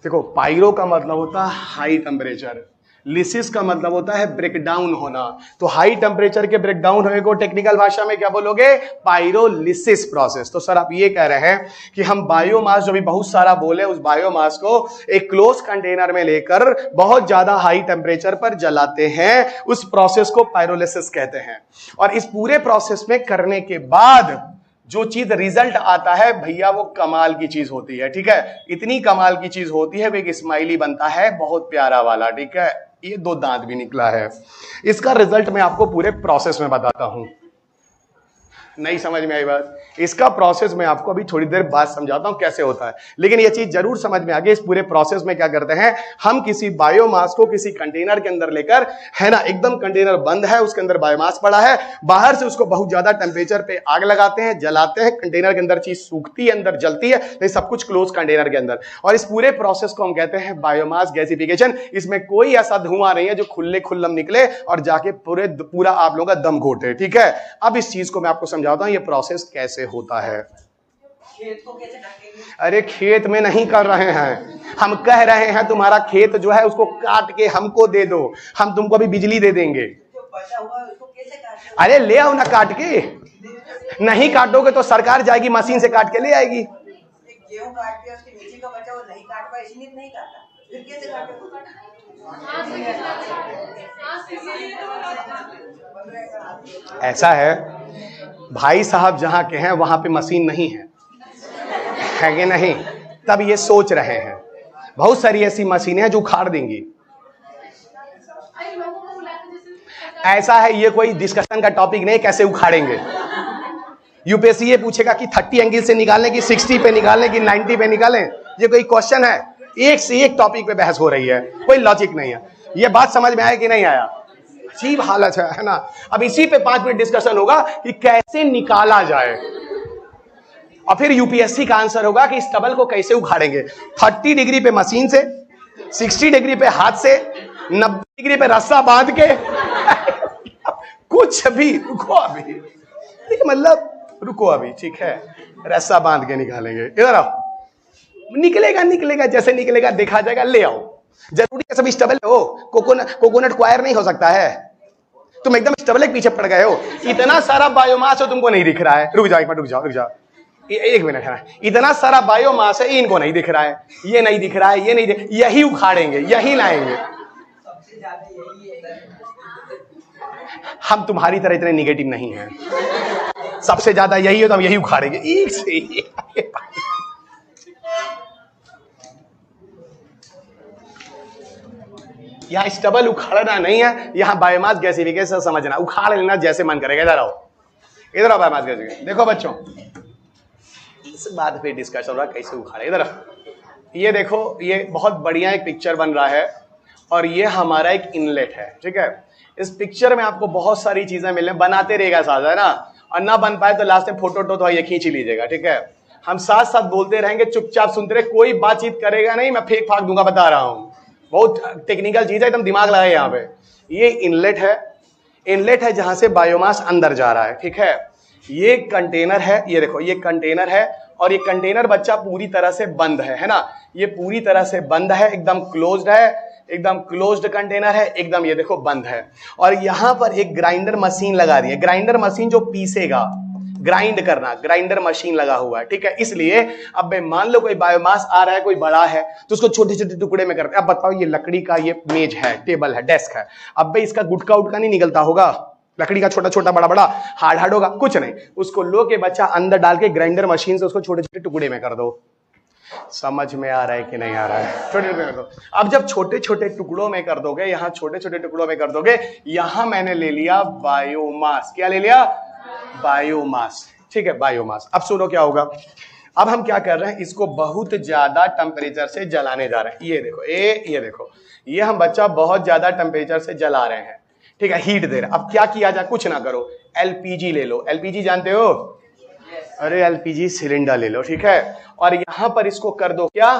देखो, पायरो का मतलब होता है हाई टेम्परेचर, लिसिस का मतलब होता है ब्रेकडाउन होना। तो हाई टेम्परेचर के ब्रेकडाउन होने को टेक्निकल भाषा में क्या बोलोगे? Pyrolysis process. तो सर आप ये कह रहे हैं कि हम बायोमास, जो भी बहुत सारा बोले, उस बायोमास को एक क्लोज कंटेनर में लेकर बहुत ज्यादा हाई टेम्परेचर पर जलाते हैं, उस प्रोसेस को पायरोलिसिस कहते हैं। और इस पूरे प्रोसेस में करने के बाद जो चीज रिजल्ट आता है भैया, वो कमाल की चीज होती है, ठीक है। इतनी कमाल की चीज होती है, वो एक स्माइली बनता है, बहुत प्यारा वाला, ठीक है। ये 2 दांत भी निकला है। इसका रिजल्ट मैं आपको पूरे प्रोसेस में बताता हूं। नहीं समझ में आई बात? इसका प्रोसेस मैं आपको अभी थोड़ी देर बाद समझाता हूं कैसे होता है, लेकिन ये चीज जरूर समझ में आ गई। इस पूरे प्रोसेस में क्या करते हैं, हम किसी बायोमास को किसी कंटेनर के अंदर लेकर, है ना, एकदम कंटेनर बंद है, उसके अंदर बायोमास पड़ा है, बाहर से उसको बहुत ज्यादा टेम्परेचर पे आग लगाते हैं, जलाते हैं, कंटेनर के अंदर चीज सूखती है, अंदर जलती है, नहीं सब कुछ क्लोज कंटेनर के अंदर। और इस पूरे प्रोसेस को हम कहते हैं बायोमास गैसिफिकेशन। इसमें कोई ऐसा धुआं नहीं है जो खुले खुल्लम निकले और जाके पूरा आप लोगों का दम घोटे, ठीक है। अब इस चीज को मैं आपको समझाता हूं, ये प्रोसेस कैसे होता है। खेत को कैसे ढकेंगे? अरे खेत में नहीं कर रहे हैं, हम कह रहे हैं तुम्हारा खेत जो है उसको काट के हमको दे दो, हम तुमको अभी बिजली दे देंगे। जो बचा हुआ है उसको कैसे काटेंगे? अरे ले आओ ना काट के, नहीं काटोगे तो सरकार जाएगी मशीन से काट के ले आएगी। एक गेहूं काट दिया, उसके नीचे का बचा वो नहीं काट पाया, इसलिए नहीं काटा, फिर कैसे काटेगा? ऐसा है भाई साहब, जहां के हैं वहां पे मशीन नहीं है कि नहीं, तब ये सोच रहे हैं। बहुत सारी ऐसी मशीनें हैं जो उखाड़ देंगी। ऐसा है, ये कोई डिस्कशन का टॉपिक नहीं, कैसे उखाड़ेंगे। यूपीएससी ये पूछेगा कि 30 एंगल से निकालने की, 60 पे निकालने की, 90 पे निकालें, ये कोई क्वेश्चन है? एक से एक टॉपिक पे बहस हो रही है, कोई लॉजिक नहीं है। ये बात समझ में आया कि नहीं आया? अजीब हालत है ना। अब इसी पे 5 मिनट डिस्कशन होगा कि कैसे निकाला जाए, और फिर यूपीएससी का आंसर होगा कि इस टबल को कैसे उखाड़ेंगे। 30 डिग्री पे मशीन से, 60 डिग्री पे हाथ से, 90 डिग्री पे रस्सा बांध के कुछ भी रुको अभी, मतलब रुको अभी, ठीक है, रस्सा बांध के निकालेंगे। इधर आओ, निकलेगा निकलेगा, जैसे निकलेगा देखा जाएगा, ले आओ। जरूरी है सब स्टेबल हो, कोकोनट क्वायर नहीं हो सकता है। तुम एकदम स्टेबल के पीछे पड़ गए हो। इतना सारा बायोमास हो, तुमको नहीं दिख रहा है। रुक जाओ एक मिनट, रुक जाओ एक मिनट है। इतना सारा बायोमास है, इनको नहीं दिख रहा है, ये नहीं दिख रहा है, ये नहीं यही उखाड़ेंगे, यही लाएंगे। हम तुम्हारी तरह इतने निगेटिव नहीं हैं। सबसे ज्यादा यही है तो हम यही उखाड़ेंगे, एक से एक। यहाँ स्टेबल उखाड़ना नहीं है, यहाँ बायोमास गैसिफिकेशन समझना, उखाड़ लेना जैसे मन करेगा। इधर आओ, इधर आओ, बायोमास गैसिफिकेशन देखो बच्चों, इस बात पे डिस्कशन हो रहा कैसे उखाड़े। इधर ये देखो, ये बहुत बढ़िया एक पिक्चर बन रहा है और ये हमारा एक इनलेट है, ठीक है। इस पिक्चर में आपको बहुत सारी चीजें मिलने, बनाते रहेगा साथ, है ना, और ना बन पाए तो लास्ट में फोटो तो ये खींच लीजिएगा, ठीक है। हम साथ साथ बोलते रहेंगे, चुपचाप सुनते रहे, कोई बातचीत करेगा नहीं, मैं फेंक फाक दूंगा, बता रहा हूं। बहुत टेक्निकल चीज है, एकदम दिमाग लगाए यहाँ पे। ये इनलेट है, इनलेट है जहां से बायोमास अंदर जा रहा है, ठीक है। ये कंटेनर है, ये देखो ये कंटेनर है, और ये कंटेनर बच्चा पूरी तरह से बंद है ना, ये पूरी तरह से बंद है, एकदम क्लोज्ड है, एकदम क्लोज्ड कंटेनर है, एकदम ये देखो बंद है। और यहां पर एक ग्राइंडर मशीन लगा दी है, ग्राइंडर मशीन जो पीसेगा, ग्राइंड करना, ग्राइंडर मशीन लगा हुआ है, ठीक है। इसलिए अब मान लो कोई बायोमास आ रहा है, कोई बड़ा है, तो उसको छोटे छोटे टुकड़े में करते हैं। अब बताओ, ये लकड़ी का ये मेज है, टेबल है, डेस्क है, अब भाई इसका गुटका उटका नहीं निकलता होगा, लकड़ी का छोटा छोटा बड़ा बड़ा हार्ड हार्ड होगा, कुछ नहीं, उसको लो के बच्चा अंदर डाल के ग्राइंडर मशीन से उसको छोटे छोटे टुकड़े में कर दो। समझ में आ रहा है कि नहीं आ रहा है? छोटे टुकड़े कर दो। अब जब छोटे छोटे टुकड़ों में कर दोगे, यहाँ छोटे छोटे टुकड़ों में कर दोगे, यहां मैंने ले लिया बायोमास। क्या ले लिया? बायोमास, ठीक है, बायोमास। अब सुनो क्या होगा। अब हम क्या कर रहे हैं, इसको बहुत ज्यादा टेम्परेचर से जलाने जा रहे हैं। ये देखो, ये देखो, ये हम बच्चा बहुत ज्यादा टेम्परेचर से जला रहे हैं, ठीक है, हीट दे रहे हैं। अब क्या किया जाए, कुछ ना करो, एलपीजी ले लो। एलपीजी जानते हो? अरे एलपीजी सिलेंडर ले लो, ठीक है, और यहां पर इसको कर दो क्या?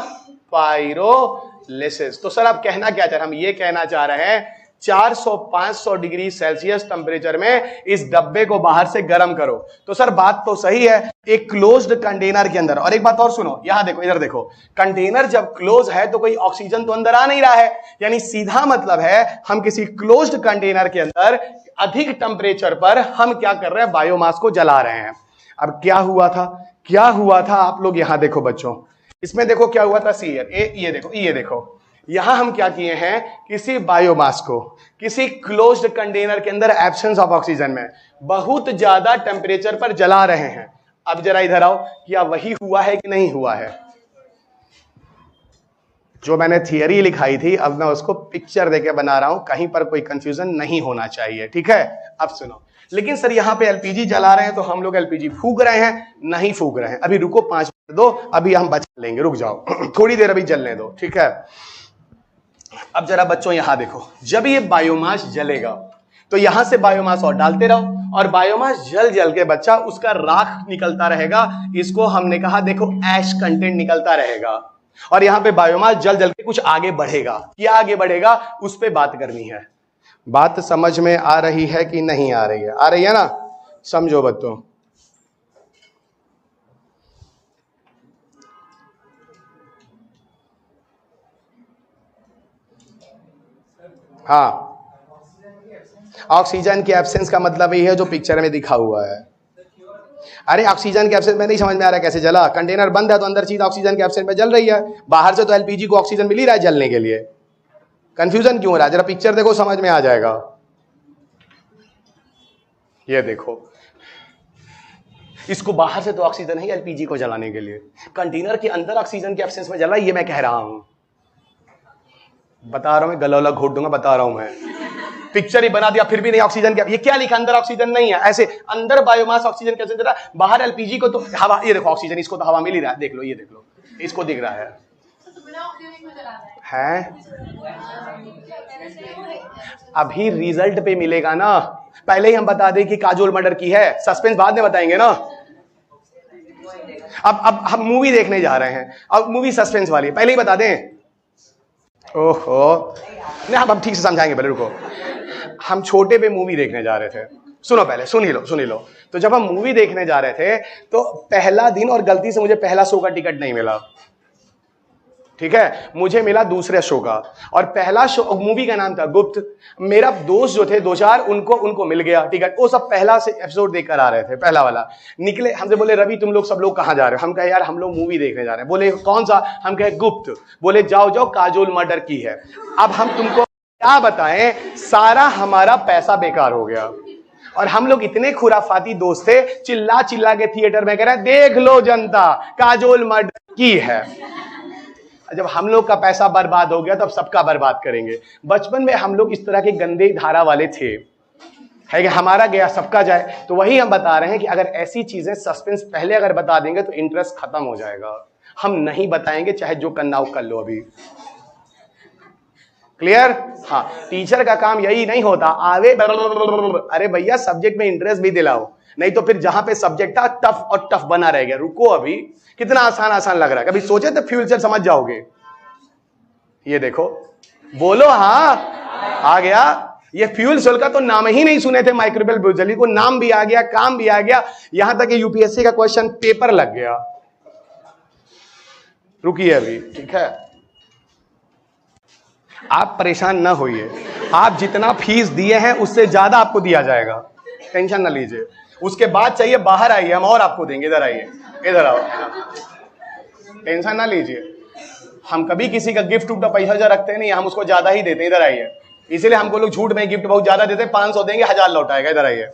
पायरोलिसिस। तो सर आप कहना क्या चाह रहे हैं? हम ये कहना चाह रहे हैं 400-500 डिग्री सेल्सियस टेम्परेचर में इस डब्बे को बाहर से गर्म करो। तो सर बात तो सही है, एक क्लोज्ड कंटेनर के अंदर। और एक बात और सुनो, यहां देखो, इधर देखो, कंटेनर जब क्लोज है तो कोई ऑक्सीजन तो अंदर आ नहीं रहा है, यानी सीधा मतलब है हम किसी क्लोज्ड कंटेनर के अंदर अधिक टेम्परेचर पर हम क्या कर रहे हैं, बायोमास को जला रहे हैं। अब क्या हुआ था, क्या हुआ था, आप लोग यहां देखो बच्चों, इसमें देखो क्या हुआ था। ये देखो, ये देखो, यहां हम क्या किए हैं, किसी बायोमास को किसी क्लोज्ड कंटेनर के अंदर एब्सेंस ऑफ ऑक्सीजन में बहुत ज्यादा टेम्परेचर पर जला रहे हैं। अब जरा इधर आओ, क्या वही हुआ है कि नहीं हुआ है? जो मैंने थियरी लिखाई थी, अब मैं उसको पिक्चर देके बना रहा हूं, कहीं पर कोई कंफ्यूजन नहीं होना चाहिए, ठीक है। अब सुनो, लेकिन सर यहां पे एलपीजी जला रहे हैं तो हम लोग एलपीजी फूंक रहे हैं? नहीं फूंक रहे हैं, अभी रुको, 5 मिनट दो, अभी हम बचा लेंगे, रुक जाओ थोड़ी देर अभी जलने दो, ठीक है। अब जरा बच्चों यहां देखो, जब ये बायोमास जलेगा तो यहां से बायोमास और डालते रहो, और बायोमास जल जल के बच्चा उसका राख निकलता रहेगा। इसको हमने कहा देखो ऐश कंटेंट निकलता रहेगा, और यहां पे बायोमास जल जल के कुछ आगे बढ़ेगा। क्या आगे बढ़ेगा, उस पे बात करनी है। बात समझ में आ रही है कि नहीं आ रही है? आ रही है ना? समझो बच्चों, हाँ, ऑक्सीजन की एब्सेंस का मतलब यही है जो पिक्चर में दिखा हुआ है। अरे ऑक्सीजन के एब्सेंस में नहीं समझ में आ रहा कैसे जला? कंटेनर बंद है तो अंदर चीज ऑक्सीजन के एब्सेंस में जल रही है, बाहर से तो एलपीजी को ऑक्सीजन मिल ही रहा है जलने के लिए। कंफ्यूजन क्यों हो रहा है? जरा पिक्चर देखो, समझ में आ जाएगा। ये देखो, इसको बाहर से तो ऑक्सीजन है एलपीजी को जलाने के लिए, कंटेनर के अंदर ऑक्सीजन के एब्सेंस में जला, ये मैं कह रहा हूं, बता रहा हूं मैं, गला वला घोट दूंगा, बता रहा हूं मैं। पिक्चर ही बना दिया फिर भी नहीं ऑक्सीजन के, ये क्या लिखा, अंदर ऑक्सीजन नहीं है। ऐसे अंदर बायोमास ऑक्सीजन कैसे दे रहा है, बाहर एलपीजी को तो हवा, ये देखो ऑक्सीजन, इसको तो हवा मिल ही रहा है, देख लो, ये देख लो, इसको दिख रहा है। अभी रिजल्ट पे मिलेगा ना, पहले ही हम बता दें कि काजोल मर्डर की है, सस्पेंस बाद में बताएंगे ना। अब हम मूवी देखने जा रहे हैं, अब मूवी सस्पेंस वाली पहले ही बता दें। ओहो नहीं, हम ठीक से समझाएंगे, पहले रुको। हम छोटे पे मूवी देखने जा रहे थे, सुनो पहले, सुन ही लो। तो जब हम मूवी देखने जा रहे थे तो पहला दिन और गलती से मुझे पहला शो का टिकट नहीं मिला, ठीक है, मुझे मिला दूसरे शो का। और पहला शो मूवी का नाम था गुप्त। मेरा दोस्त जो थे 2-4 उनको मिल गया टिकट। वो सब पहला से एपिसोड देखकर आ रहे थे, पहला वाला। निकले, हमसे बोले रवि तुम लोग सब लोग कहां जा रहे हो? हम कहे यार हम लोग मूवी देखने जा रहे हैं। बोले कौन सा? हम कहे गुप्त। बोले जाओ जाओ काजोल मर्डर की है। अब हम तुमको क्या बताएं, सारा हमारा पैसा बेकार हो गया। और हम लोग इतने खुराफाती दोस्त थे, चिल्ला चिल्ला के थिएटर में कह रहे देख लो जनता काजोल मर्डर की है। जब हम लोग का पैसा बर्बाद हो गया तो अब सबका बर्बाद करेंगे। बचपन में हम लोग इस तरह के गंदे धारा वाले थे, है कि हमारा गया सबका जाए। तो वही हम बता रहे हैं कि अगर ऐसी चीजें सस्पेंस पहले अगर बता देंगे तो इंटरेस्ट खत्म हो जाएगा। हम नहीं बताएंगे, चाहे जो करना हो कर लो। अभी क्लियर? हाँ, टीचर का काम यही नहीं होता आवे अरे भैया सब्जेक्ट में इंटरेस्ट भी दिलाओ, नहीं तो फिर जहां पे सब्जेक्ट था टफ और टफ बना रह गया। रुको, अभी कितना आसान लग रहा है, कभी सोचे तो फ्यूचर समझ जाओगे। ये देखो, बोलो हाँ, आ गया। ये फ्यूल सेल का तो नाम ही नहीं सुने थे, माइक्रोवेल बुझली को नाम भी आ गया, काम भी आ गया, यहां तक कि यूपीएससी का क्वेश्चन पेपर लग गया। रुकिए अभी, ठीक है, आप परेशान ना होइए। आप जितना फीस दिए हैं उससे ज्यादा आपको दिया जाएगा, टेंशन ना लीजिए। उसके बाद चाहिए बाहर आइए, हम और आपको देंगे। इधर आइए, इधर आओ, टेंशन ना लीजिए। हम कभी किसी का गिफ्ट उफ्ट पैसा रखते नहीं, हम उसको ज्यादा ही देते हैं। इधर आइए, इसीलिए हमको लोग झूठ में गिफ्ट बहुत ज्यादा देते हैं। 500 देंगे, 1000 लौटाएगा। इधर आइए,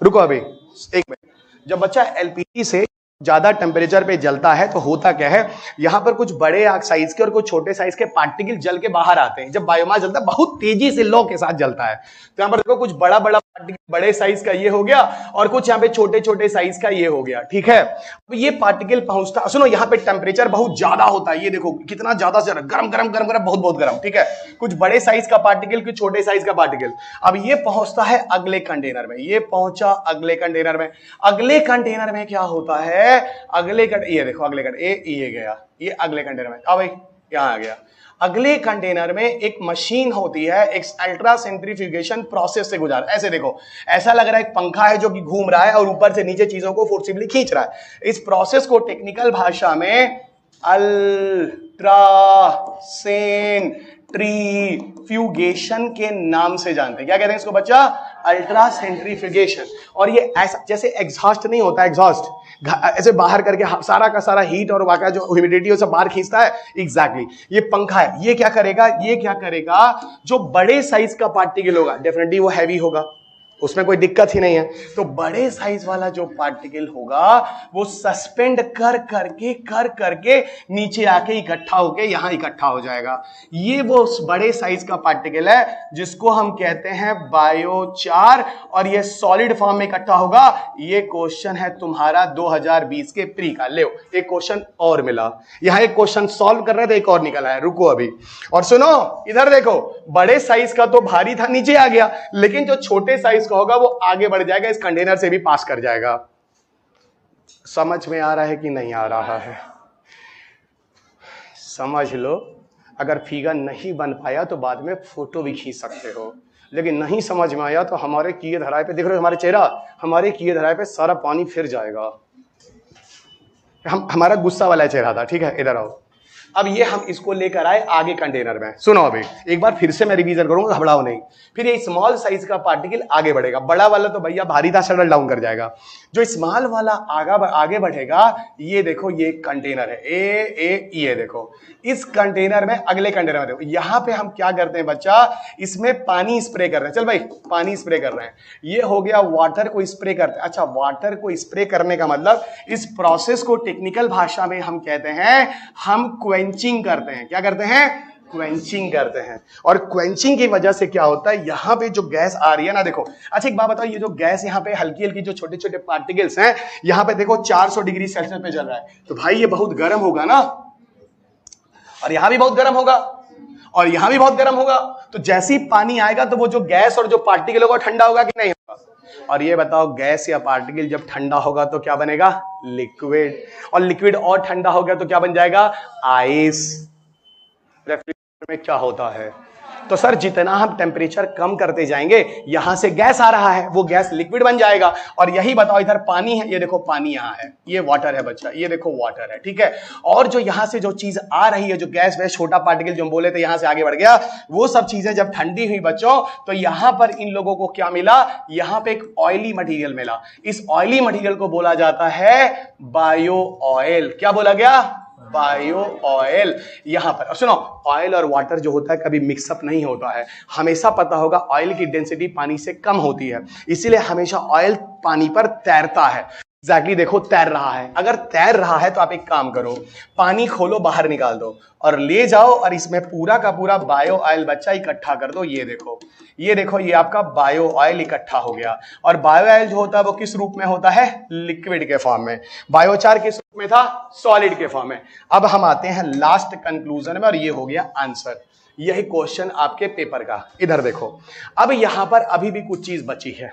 रुको अभी 1 मिनट। जब बच्चा एलपीजी से ज्यादा टेम्परेचर पे जलता है तो होता क्या है, यहां पर कुछ बड़े साइज के और कुछ छोटे साइज के पार्टिकल जल के बाहर आते हैं। जब बायोमास जलता है बहुत तेजी से लौ के साथ जलता है, तो यहां पर देखो कुछ बड़ा पार्टिकल बड़े साइज का ये हो गया और कुछ यहाँ पे छोटे छोटे साइज का ये हो गया, ठीक है। तो ये पार्टिकल पहुंचता, सुनो, यहाँ पे टेम्परेचर बहुत ज्यादा होता है, ये देखो कितना ज्यादा से गरम बहुत गर्म, ठीक है। कुछ बड़े साइज का पार्टिकल, कुछ छोटे साइज का पार्टिकल। अब ये पहुंचता है अगले कंटेनर में, ये पहुंचा अगले कंटेनर में। अगले कंटेनर में क्या होता है, ये देखो अगले कंटेनर, ये गया, ये अगले कंटेनर में। अब यहां आ गया। अगले कंटेनर में एक मशीन होती है, एक अल्ट्रा सेंट्रीफ्यूगेशन प्रोसेस से गुजार। ऐसे देखो, ऐसा लग रहा है एक पंखा है जो कि घूम रहा है और ऊपर से नीचे चीजों को फोर्सिबली खींच रहा है। इस प्रोसेस को टेक्निकल भाषा में अल्ट्रा सेंट्रीफ्यूगेशन के नाम से जानते हैं। क्या कहते हैं इसको बच्चा? Ultra centrifugation. और ये ऐसा जैसे एग्जॉस्ट नहीं होता, एग्जॉस्ट ऐसे बाहर करके सारा का सारा हीट और वाका जो ह्यूमिडिटी सब बाहर खींचता है, एग्जैक्टली ये पंखा है। ये क्या करेगा, जो बड़े साइज का पार्टिकल होगा डेफिनेटली वो हैवी होगा, उसमें कोई दिक्कत ही नहीं है। तो बड़े साइज वाला जो पार्टिकल होगा वो सस्पेंड कर करके नीचे आके इकट्ठा होके यहां इकट्ठा हो जाएगा। ये वो बड़े साइज का पार्टिकल है जिसको हम कहते हैं बायोचार, और ये सॉलिड फॉर्म में इकट्ठा होगा। ये क्वेश्चन है तुम्हारा 2020 के प्री का। ले एक क्वेश्चन और मिला, यहां एक क्वेश्चन सॉल्व कर रहे थे, एक और निकला है। रुको अभी और सुनो, इधर देखो, बड़े साइज का तो भारी था, नीचे आ गया, लेकिन जो छोटे साइज का होगा वो आगे बढ़ जाएगा, इस कंटेनर से भी पास कर जाएगा। समझ में आ रहा है कि नहीं आ रहा है? समझ लो। अगर फिगर नहीं बन पाया तो बाद में फोटो भी खींच सकते हो, लेकिन नहीं समझ में आया तो हमारे किए धराए पे, देख रहे हो हमारे चेहरा, हमारे किए धराए पे सारा पानी फिर जाएगा। हमारा गुस्सा वाला चेहरा था, ठीक है। इधर आओ, अब ये हम इसको लेकर आए आगे कंटेनर में। सुनो अभी एक बार फिर से मैं रिवीजन करूंगा, घबराओ नहीं। फिर ये स्मॉल साइज का पार्टिकल आगे बढ़ेगा, बड़ा वाला तो भैया भारी था, शटल डाउन कर जाएगा। जो स्मॉल वाला आगे बढ़ेगा, ये देखो ये कंटेनर है, ये देखो इस कंटेनर में, अगले कंटेनर में देखो, यहां पे हम क्या करते हैं बच्चा, इसमें पानी स्प्रे कर रहे हैं। चल भाई, पानी स्प्रे कर रहे हैं, ये हो गया वाटर को स्प्रे करते हैं। अच्छा, वाटर को स्प्रे करने का मतलब, इस प्रोसेस को टेक्निकल भाषा में हम कहते हैं, हम क्वेंचिंग करते हैं। क्या करते हैं? क्वेंचिंग करते हैं। और क्वेंचिंग की वजह से क्या होता है, यहां पे जो गैस आ रही है ना, देखो। अच्छा एक बात बताओ, ये जो गैस यहाँ पे हल्की हल्की जो छोटे छोटे पार्टिकल्स हैं, यहाँ पे देखो 400 डिग्री सेल्सियस पे जल रहा है, तो भाई ये बहुत गर्म होगा ना, और यहां भी बहुत गर्म होगा, और यहां भी बहुत गर्म होगा। तो जैसे ही पानी आएगा तो वो जो गैस और जो पार्टिकल होगा ठंडा होगा कि नहीं होगा? और ये बताओ, गैस या पार्टिकल जब ठंडा होगा तो क्या बनेगा? लिक्विड। और लिक्विड और ठंडा हो गया तो क्या बन जाएगा? आइस। रेफ्रिजरेटर में क्या होता है, तो सर जितना हम टेम्परेचर कम करते जाएंगे यहां से गैस आ रहा है, वो गैस लिक्विड बन जाएगा। और यही बताओ, इधर पानी है, ये देखो पानी यहाँ है, ये वाटर है बच्चा, ये देखो वाटर है, ठीक है। और जो यहां से जो चीज आ रही है, जो गैस वैस छोटा पार्टिकल जो हम बोले थे यहां से आगे बढ़ गया, वो सब चीजें जब ठंडी हुई बच्चों, तो यहां पर इन लोगों को क्या मिला, यहां पे एक ऑयली मटेरियल मिला। इस ऑयली मटेरियल को बोला जाता है बायो ऑयल। क्या बोला गया, बायो ऑयल। यहां पर सुनो, ऑयल और वाटर जो होता है कभी मिक्सअप नहीं होता है। हमेशा पता होगा ऑयल की डेंसिटी पानी से कम होती है, इसीलिए हमेशा ऑयल पानी पर तैरता है। एग्जैक्टली देखो तैर रहा है। अगर तैर रहा है तो आप एक काम करो, पानी खोलो, बाहर निकाल दो और ले जाओ और इसमें पूरा का पूरा बायो ऑयल बच्चा इकट्ठा कर दो। ये देखो, ये देखो, ये आपका बायो ऑयल इकट्ठा हो गया। और बायो ऑयल जो होता है वो किस रूप में होता है, लिक्विड के फॉर्म में। बायोचार किस रूप में था, सॉलिड के फॉर्म में। अब हम आते हैं लास्ट कंक्लूजन में, और ये हो गया आंसर। यही क्वेश्चन आपके पेपर का। इधर देखो, अब यहां पर अभी भी कुछ चीज बची है।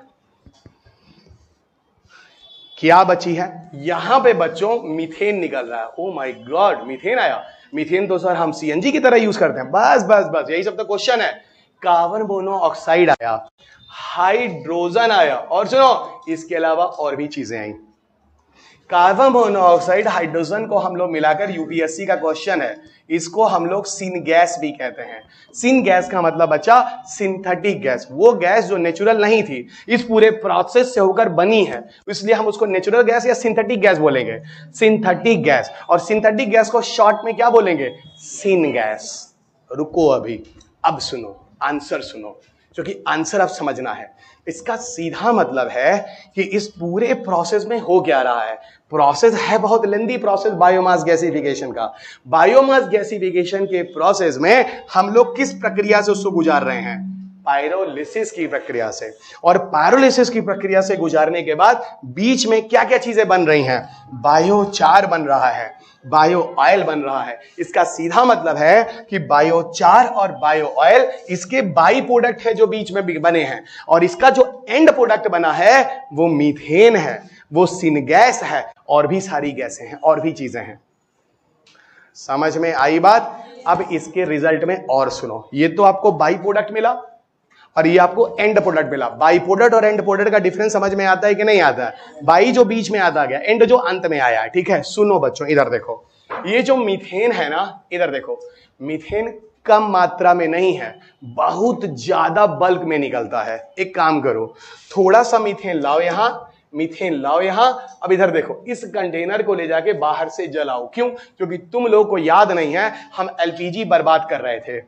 क्या बची है, यहां पे बच्चों मीथेन निकल रहा है। ओ माय गॉड, मीथेन आया। मीथेन तो सर हम सीएनजी की तरह यूज करते हैं। बस बस बस, यही सब तो क्वेश्चन है। कार्बन मोनोऑक्साइड आया, हाइड्रोजन आया, और सुनो इसके अलावा और भी चीजें आई। कार्बन मोनोऑक्साइड हाइड्रोजन को हम लोग मिलाकर, यूपीएससी का क्वेश्चन है, इसको हम लोग सिन गैस भी कहते हैं। सिन गैस का मतलब बच्चा सिंथेटिक गैस, वो गैस जो नेचुरल नहीं थी, इस पूरे प्रोसेस से होकर बनी है, इसलिए हम उसको नेचुरल गैस या सिंथेटिक गैस बोलेंगे, सिंथेटिक गैस। और सिंथेटिक गैस को शॉर्ट में क्या बोलेंगे, सिन गैस। रुको अभी, अब सुनो आंसर सुनो, क्योंकि आंसर अब समझना है। इसका सीधा मतलब है कि इस पूरे प्रोसेस में हो क्या रहा है। प्रोसेस है बहुत लेंदी प्रोसेस बायोमास गैसिफिकेशन का। बायोमास गैसिफिकेशन के प्रोसेस में हम लोग किस प्रक्रिया से उसको गुजार रहे हैं, पायरोलिसिस की प्रक्रिया से। और पायरोलिसिस की प्रक्रिया से गुजारने के बाद बीच में क्या क्या चीजें बन रही हैं, बायोचार बन रहा है, बायो ऑयल बन रहा है। इसका सीधा मतलब है कि बायोचार और बायो ऑयल इसके बाई प्रोडक्ट है जो बीच में बने हैं, और इसका जो एंड प्रोडक्ट बना है वो मीथेन है, वो सिन गैस है, और भी सारी गैसें हैं, और भी चीजें हैं। समझ में आई बात। अब इसके रिजल्ट में और सुनो, ये तो आपको बाई प्रोडक्ट मिला और ये आपको एंड प्रोडक्ट मिला। बाई प्रोडक्ट और एंड प्रोडक्ट का डिफरेंस समझ में आता है कि नहीं आता है। बाई जो बीच में आता गया, एंड जो अंत में आया है, ठीक है। सुनो बच्चों, इधर देखो, ये जो मीथेन है ना, इधर देखो, मीथेन कम मात्रा में नहीं है, बहुत ज्यादा बल्क में निकलता है। एक काम करो, थोड़ा सा मीथेन लाओ यहां, मीथेन लाओ यहां। अब इधर देखो, इस कंटेनर को ले जाके बाहर से जलाओ। क्यों, क्योंकि तुम लोगों को याद नहीं है, हम एलपीजी बर्बाद कर रहे थे,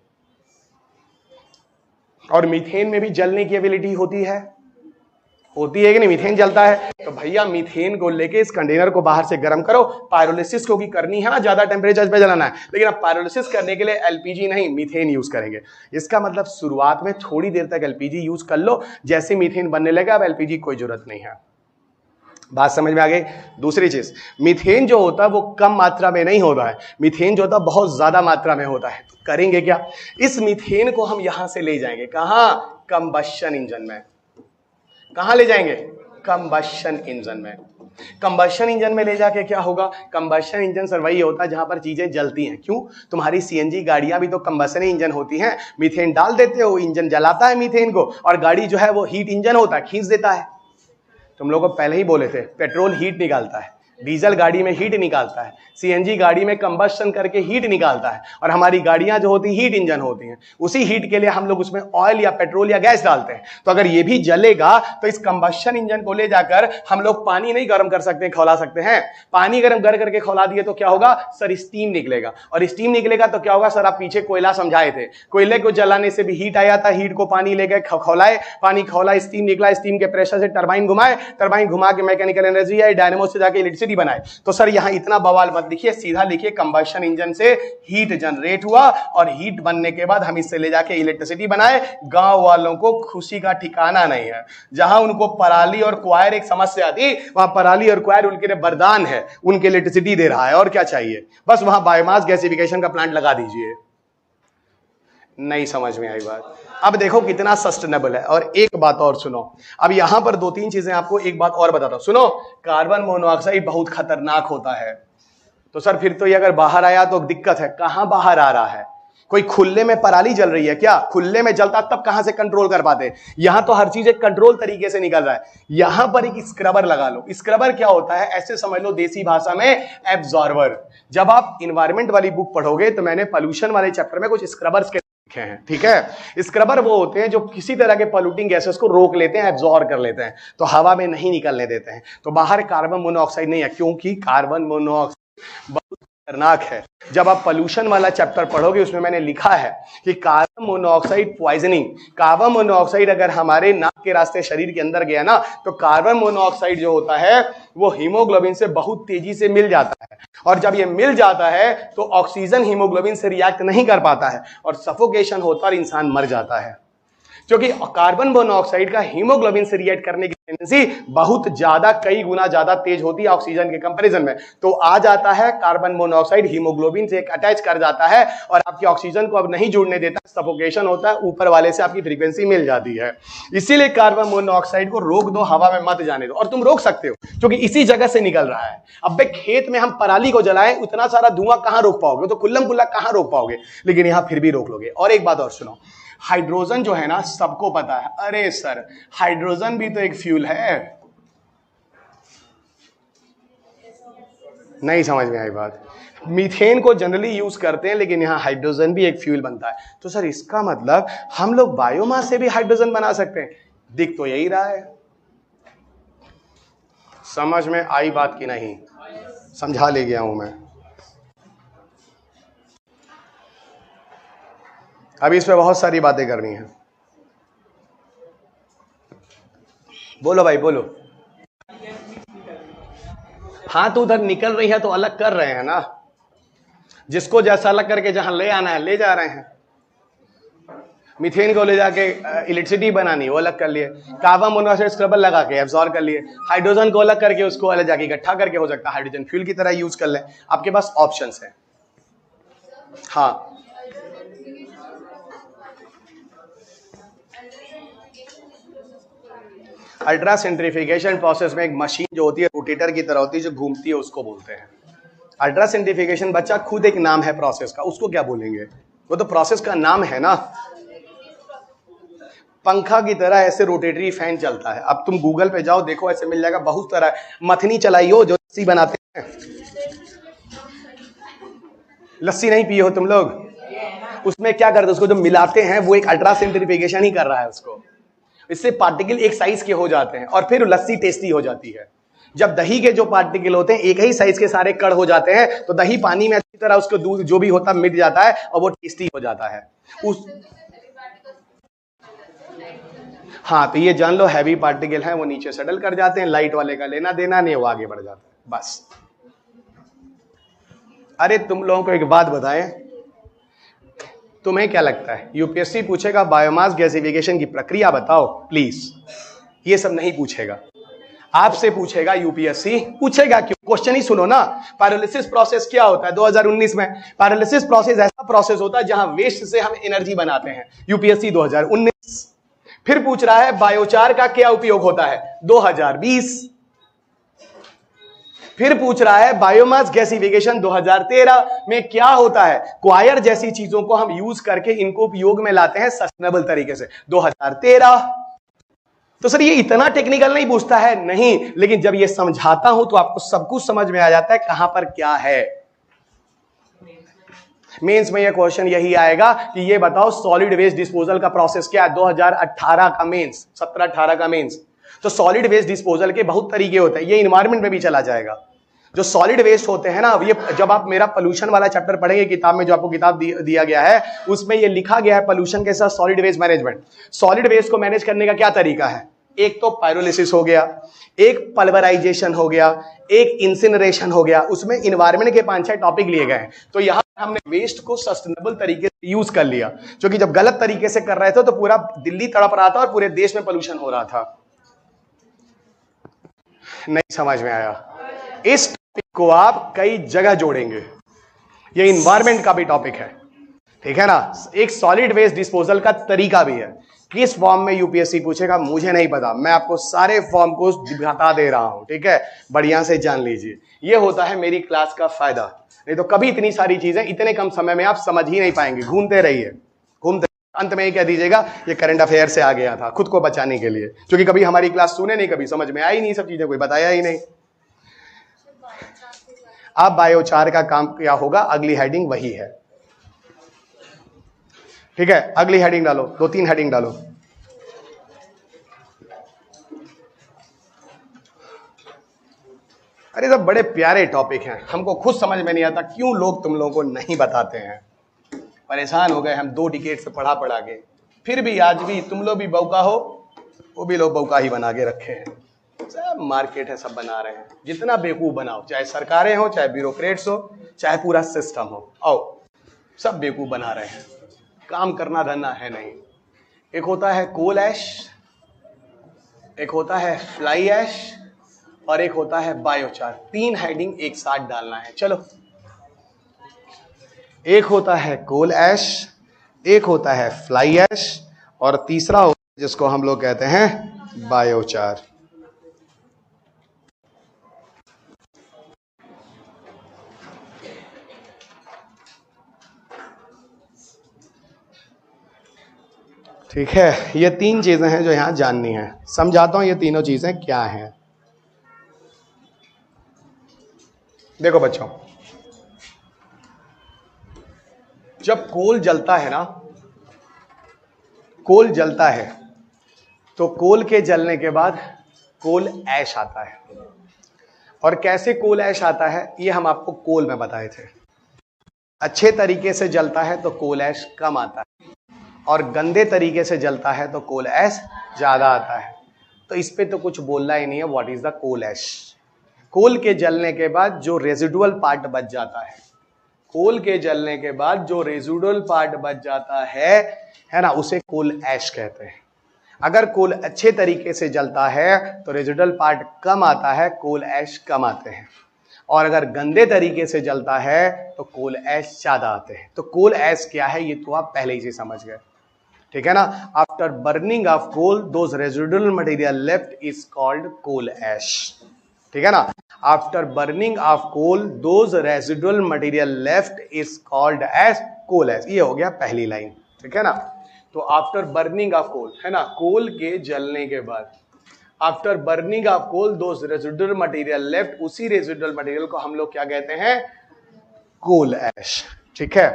और मीथेन में भी जलने की एबिलिटी होती है कि नहीं, मीथेन जलता है। तो भैया मीथेन को लेके इस कंटेनर को बाहर से गर्म करो। पायरोलिसिस को भी करनी है, ज्यादा टेम्परेचर पे जलाना है, लेकिन अब पायरोलिसिस करने के लिए एलपीजी नहीं, मीथेन यूज करेंगे। इसका मतलब शुरुआत में थोड़ी देर तक एलपीजी यूज कर लो, जैसे मीथेन बनने लगा अब एलपीजी कोई जरूरत नहीं है। बात समझ में आ गई। दूसरी चीज, मीथेन जो होता है वो कम मात्रा में नहीं होता है, मीथेन जो होता है बहुत ज्यादा मात्रा में होता है। तो करेंगे क्या, इस मीथेन को हम यहां से ले जाएंगे, कहां, कंबशन इंजन में। कहां ले जाएंगे, कंबशन इंजन में। कंबशन इंजन में ले जाके क्या होगा, कंबशन इंजन सर वही होता है जहां पर चीजें जलती हैं। क्यों, तुम्हारी सीएनजी गाड़ियां भी तो कंबशन इंजन होती हैं। मीथेन डाल देते हो, इंजन जलाता है मीथेन को, और गाड़ी जो है वो हीट इंजन होता है, खींच देता है। तुम लोगों को पहले ही बोले थे, पेट्रोल हीट निकालता है, डीजल गाड़ी में हीट निकालता है, सीएनजी गाड़ी में कंबशन करके हीट निकालता है, और हमारी गाड़ियां जो होती हीट इंजन होती हैं। उसी हीट के लिए हम लोग उसमें ऑयल या पेट्रोल या गैस डालते हैं। तो अगर ये भी जलेगा तो इस कंबशन इंजन को ले जाकर हम लोग पानी नहीं गर्म कर सकते, खौला सकते हैं। पानी गर्म करके खौला दिए तो क्या होगा सर, स्टीम निकलेगा, और स्टीम निकलेगा तो क्या होगा सर, आप पीछे कोयला समझाए थे, कोयले को जलाने से भी हीट आया था, हीट को पानी लेके खौलाए, पानी खौला, स्टीम निकला, स्टीम के प्रेशर से टरबाइन घुमाए, टरबाइन घुमा के मैकेनिकल एनर्जी आई, डायनेमो से जाके इलेक्ट्रिसिटी बनाए। तो सर यहां इतना बवाल मत लिखिए, सीधा लिखिए कंबशन इंजन से हीट जनरेट हुआ, और हीट बनने के बाद हम इससे ले जाके इलेक्ट्रिसिटी बनाए। गांव वालों को खुशी का ठिकाना नहीं है। जहां उनको पराली और क्वायर एक समस्या थी, वहां पराली और क्वायर उनके लिए वरदान है, उनके इलेक्ट्रिसिटी दे रहा है। और क्या चाहिए, बस वहां बायोमास गैसिफिकेशन का प्लांट लगा दीजिए। नहीं समझ में आई बात। अब देखो कितना सस्टेनेबल है। और एक बात और सुनो, अब यहां पर दो तीन चीजें आपको एक बात और बताता हूं, सुनो। कार्बन मोनोऑक्साइड बहुत खतरनाक होता है। तो सर फिर तो ये अगर बाहर आया तो दिक्कत है। कहां बाहर आ रहा है, कोई खुले में पराली जल रही है क्या? खुले में जलता तब कहां से कंट्रोल कर पाते? यहां तो हर चीज एक कंट्रोल तरीके से निकल रहा है। यहां पर एक स्क्रबर लगा लो। स्क्रबर क्या होता है? ऐसे समझ लो देसी भाषा में एब्जॉर्बर। जब आप इन्वायरमेंट वाली बुक पढ़ोगे तो मैंने पॉल्यूशन वाले चैप्टर में कुछ स्क्रबर्स के लिखे हैं, ठीक है। स्क्रबर वो होते हैं जो किसी तरह के पॉल्यूटिंग गैसेस को रोक लेते हैं, एब्जॉर्ब कर लेते हैं, तो हवा में नहीं निकलने देते हैं। तो बाहर कार्बन मोनोऑक्साइड नहीं है, क्योंकि कार्बन मोनोऑक्साइड बहुत खतरनाक है। जब आप पोल्यूशन वाला चैप्टर पढ़ोगे उसमें मैंने लिखा है कि carbon monoxide poisoning, carbon monoxide अगर हमारे नाक के रास्ते शरीर के अंदर गया ना तो कार्बन मोनोऑक्साइड जो होता है वो हीमोग्लोबिन से बहुत तेजी से मिल जाता है, और जब ये मिल जाता है तो ऑक्सीजन हीमोग्लोबिन से रिएक्ट नहीं कर पाता है और सफोकेशन होता है और इंसान मर जाता है। क्योंकि कार्बन मोनोऑक्साइड का हीमोग्लोबिन से रिएक्ट करने की टेंडेंसी बहुत ज्यादा, कई गुना ज्यादा तेज होती है ऑक्सीजन के कंपैरिजन में। तो आ जाता है कार्बन मोनोऑक्साइड हीमोग्लोबिन से अटैच कर जाता है और आपकी ऑक्सीजन को अब नहीं जुड़ने देता, सफोकेशन होता है, ऊपर वाले से आपकी फ्रीक्वेंसी मिल जाती है। इसीलिए कार्बन मोनोऑक्साइड को रोक दो, हवा में मत जाने दो। और तुम रोक सकते हो क्योंकि इसी जगह से निकल रहा है। अब खेत में हम पराली को जलाएं, उतना सारा धुआं कहां रोक पाओगे? तो कुल्लम कुल्ला कहां रोक पाओगे? लेकिन यहां फिर भी रोक लोगे। और एक बात और सुनो, हाइड्रोजन जो है ना सबको पता है। अरे सर हाइड्रोजन भी तो एक फ्यूल है। नहीं समझ में आई बात? मीथेन को जनरली यूज करते हैं लेकिन यहां हाइड्रोजन भी एक फ्यूल बनता है। तो सर इसका मतलब हम लोग बायोमास से भी हाइड्रोजन बना सकते हैं। दिख तो यही रहा है। समझ में आई बात की नहीं? समझा ले गया हूं मैं। अभी इस पे बहुत सारी बातें करनी है। बोलो भाई बोलो। हाँ तो उधर निकल रही है तो अलग कर रहे हैं ना, जिसको जैसा अलग करके जहां ले आना है ले जा रहे हैं। मीथेन को ले जाके इलेक्ट्रिसिटी बनानी, वो अलग कर लिए। कार्बन मोनोऑक्साइड स्क्रबर लगा के एब्जॉर्ब कर लिए। हाइड्रोजन को अलग करके उसको अलग जाके इकट्ठा करके हो सकता है हाइड्रोजन फ्यूल की तरह यूज कर ले। आपके पास ऑप्शंस है। हाँ अल्ट्रा सेंट्रीफिकेशन प्रोसेस में एक मशीन जो होती है रोटेटर की तरह होती है जो घूमती है, उसको बोलते हैं अल्ट्रा सेंट्रीफिकेशन। बच्चा खुद एक नाम है प्रोसेस का, उसको क्या बोलेंगे? वो तो प्रोसेस का नाम है ना। पंखा की तरह ऐसे रोटेटरी फैन चलता है। अब तुम गूगल पे जाओ देखो, ऐसे मिल जाएगा बहुत तरह। मथनी चलाई हो जो लस्सी बनाते हैं, लस्सी नहीं पिए हो तुम लोग? उसमें क्या करते हैं? उसको जो मिलाते हैं वो एक अल्ट्रा सेंट्रीफिकेशन ही कर रहा है उसको। इससे पार्टिकल एक साइज के हो जाते हैं और फिर लस्सी टेस्टी हो जाती है। जब दही के जो पार्टिकल होते हैं एक ही साइज के सारे कण हो जाते हैं तो दही पानी में अच्छी तरह उसको दूध जो भी होता मिट जाता है और वो टेस्टी हो जाता है। हाँ तो ये जान लो हैवी पार्टिकल है वो नीचे सेटल कर जाते हैं, लाइट वाले का लेना देना नहीं, वो आगे बढ़ जाता है बस। अरे तुम लोगों को एक बात बताएं, तुम्हें क्या लगता है यूपीएससी पूछेगा बायोमास गैसिफिकेशन की प्रक्रिया बताओ प्लीज? ये सब नहीं पूछेगा। आपसे पूछेगा यूपीएससी, पूछेगा क्यों? क्वेश्चन ही सुनो ना। पायरोलिसिस प्रोसेस क्या होता है 2019 में? पायरोलिसिस प्रोसेस ऐसा प्रोसेस होता है जहां वेस्ट से हम एनर्जी बनाते हैं, यूपीएससी 2019। फिर पूछ रहा है बायोचार का क्या उपयोग होता है, 2020। फिर पूछ रहा है बायोमास गैसिफिकेशन 2013 में क्या होता है, क्वायर जैसी चीजों को हम यूज करके इनको उपयोग में लाते हैं सस्टेनेबल तरीके से, 2013। तो सर ये इतना टेक्निकल नहीं पूछता है, नहीं, लेकिन जब ये समझाता हूं तो आपको सब कुछ समझ में आ जाता है कहां पर क्या है। मेंस में ये क्वेश्चन यही आएगा कि ये बताओ सॉलिड वेस्ट डिस्पोजल का प्रोसेस क्या है, 2018 का मेंस, 17-18 का मेंस। तो सॉलिड वेस्ट डिस्पोजल के बहुत तरीके होते हैं, ये इन्वायरमेंट में भी चला जाएगा। जो सॉलिड वेस्ट होते हैं ना, ये जब आप मेरा पोल्यूशन वाला चैप्टर पढ़ेंगे किताब में, जो आपको किताब दिया गया है उसमें ये लिखा गया है पोल्यूशन के साथ solid waste management. Solid waste को मैनेज करने का क्या तरीका है? एक तो पायरोलिसिस हो गया, एक पल्वराइजेशन हो गया, एक इंसिनरेशन हो गया। उसमें इन्वायरमेंट के 5-6 टॉपिक लिए गए हैं। तो यहां हमने वेस्ट को सस्टेनेबल तरीके से यूज कर लिया, क्योंकि जब गलत तरीके से कर रहे थे तो पूरा दिल्ली तड़प रहा था और पूरे देश में पोल्यूशन हो रहा था। नहीं समझ में आया? इस टॉपिक को आप कई जगह जोड़ेंगे, ये इन्वायरमेंट का भी टॉपिक है, ठीक है ना। एक सॉलिड वेस्ट डिस्पोजल का तरीका भी है। किस फॉर्म में यूपीएससी पूछेगा मुझे नहीं पता, मैं आपको सारे फॉर्म को बता दे रहा हूं, ठीक है, बढ़िया से जान लीजिए। ये होता है मेरी क्लास का फायदा, नहीं तो कभी इतनी सारी चीजें इतने कम समय में आप समझ ही नहीं पाएंगे। घूमते रहिए, घूमते, अंत में ही कह दीजिएगा ये करंट अफेयर से आ गया था, खुद को बचाने के लिए, क्योंकि कभी हमारी क्लास सुने नहीं, कभी समझ में आई नहीं, सब चीजें कोई बताया ही नहीं। अब बायोचार का काम क्या होगा, अगली हेडिंग वही है, ठीक है, अगली हेडिंग डालो, 2-3 हेडिंग डालो। अरे सब बड़े प्यारे टॉपिक हैं, हमको खुद समझ में नहीं आता क्यों लोग तुम लोगों को नहीं बताते हैं। परेशान हो गए हम 2 डिकेड से पढ़ा के, फिर भी आज भी तुम लोग भी बौका हो, वो भी लोग बौका ही बना के रखे हैं। सब मार्केट है, सब बना रहे हैं, जितना बेवकूफ बनाओ, चाहे सरकारें हो, चाहे ब्यूरोक्रेट्स हो, चाहे पूरा सिस्टम हो, आओ सब बेवकूफ बना रहे हैं, काम करना धरना है नहीं। एक होता है कोल ऐश, एक होता है फ्लाई ऐश, और एक होता है बायोचार। 3 हेडिंग एक साथ डालना है। चलो, एक होता है कोल ऐश, एक होता है फ्लाई ऐश, और तीसरा होता है जिसको हम लोग कहते हैं बायोचार। ठीक है, ये 3 चीजें हैं जो यहां जाननी है। समझाता हूं ये तीनों चीजें क्या हैं। देखो बच्चों, जब कोल जलता है ना, कोल जलता है तो कोल के जलने के बाद कोल ऐश आता है। और कैसे कोल ऐश आता है ये हम आपको कोल में बताए थे। अच्छे तरीके से जलता है तो कोल ऐश कम आता है, और गंदे तरीके से जलता है तो कोल ऐश ज्यादा आता है। तो इस पे तो कुछ बोलना ही नहीं है। व्हाट इज द कोल ऐश? कोल के जलने के बाद जो रेजिडुअल पार्ट बच जाता है, कोल के जलने के बाद जो रेजिडुअल पार्ट बच जाता है ना, उसे कोल ऐश कहते हैं। अगर कोल अच्छे तरीके से जलता है तो रेजिडुअल पार्ट कम आता है, कोल ऐश कम आते हैं। और अगर गंदे तरीके से जलता है तो कोल ऐश ज्यादा आते हैं। तो कोल ऐश क्या है ये तो आप पहले ही से समझ गए, ठीक है ना। After burning of coal those residual material left is called coal ash, ठीक है ना। After burning of coal those residual material left is called as coal ash. ये हो गया पहली लाइन, ठीक है ना। तो आफ्टर बर्निंग ऑफ कोल है ना, कोल के जलने के बाद, after burning of coal those residual material left, उसी रेजिडुअल मटेरियल को हम लोग क्या कहते हैं, कोल ऐश, ठीक है।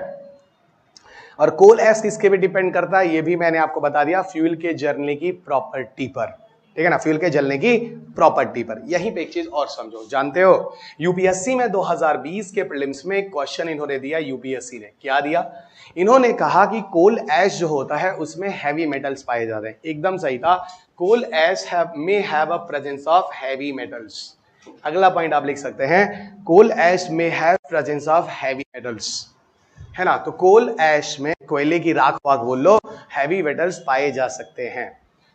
और कोल ऐश किसके पे डिपेंड करता है ये भी मैंने आपको बता दिया, फ्यूल के जलने की प्रॉपर्टी पर, ठीक है ना, फ्यूल के जलने की प्रॉपर्टी पर। यहीं पे एक चीज और समझो, जानते हो यूपीएससी में 2020 के प्रीलिम्स में क्वेश्चन इन्होंने दिया, यूपीएससी ने क्या दिया, इन्होंने कहा कि कोल ऐश जो होता है उसमें हैवी मेटल्स पाए जाते हैं। एकदम सही था, coal ash may have a presence of heavy metals. अगला पॉइंट आप लिख सकते हैं, coal ash may have presence of heavy metals, है ना। तो कोल ऐश में, कोयले की राख वाख बोल लो, हैवी मेटल्स पाए जा सकते हैं।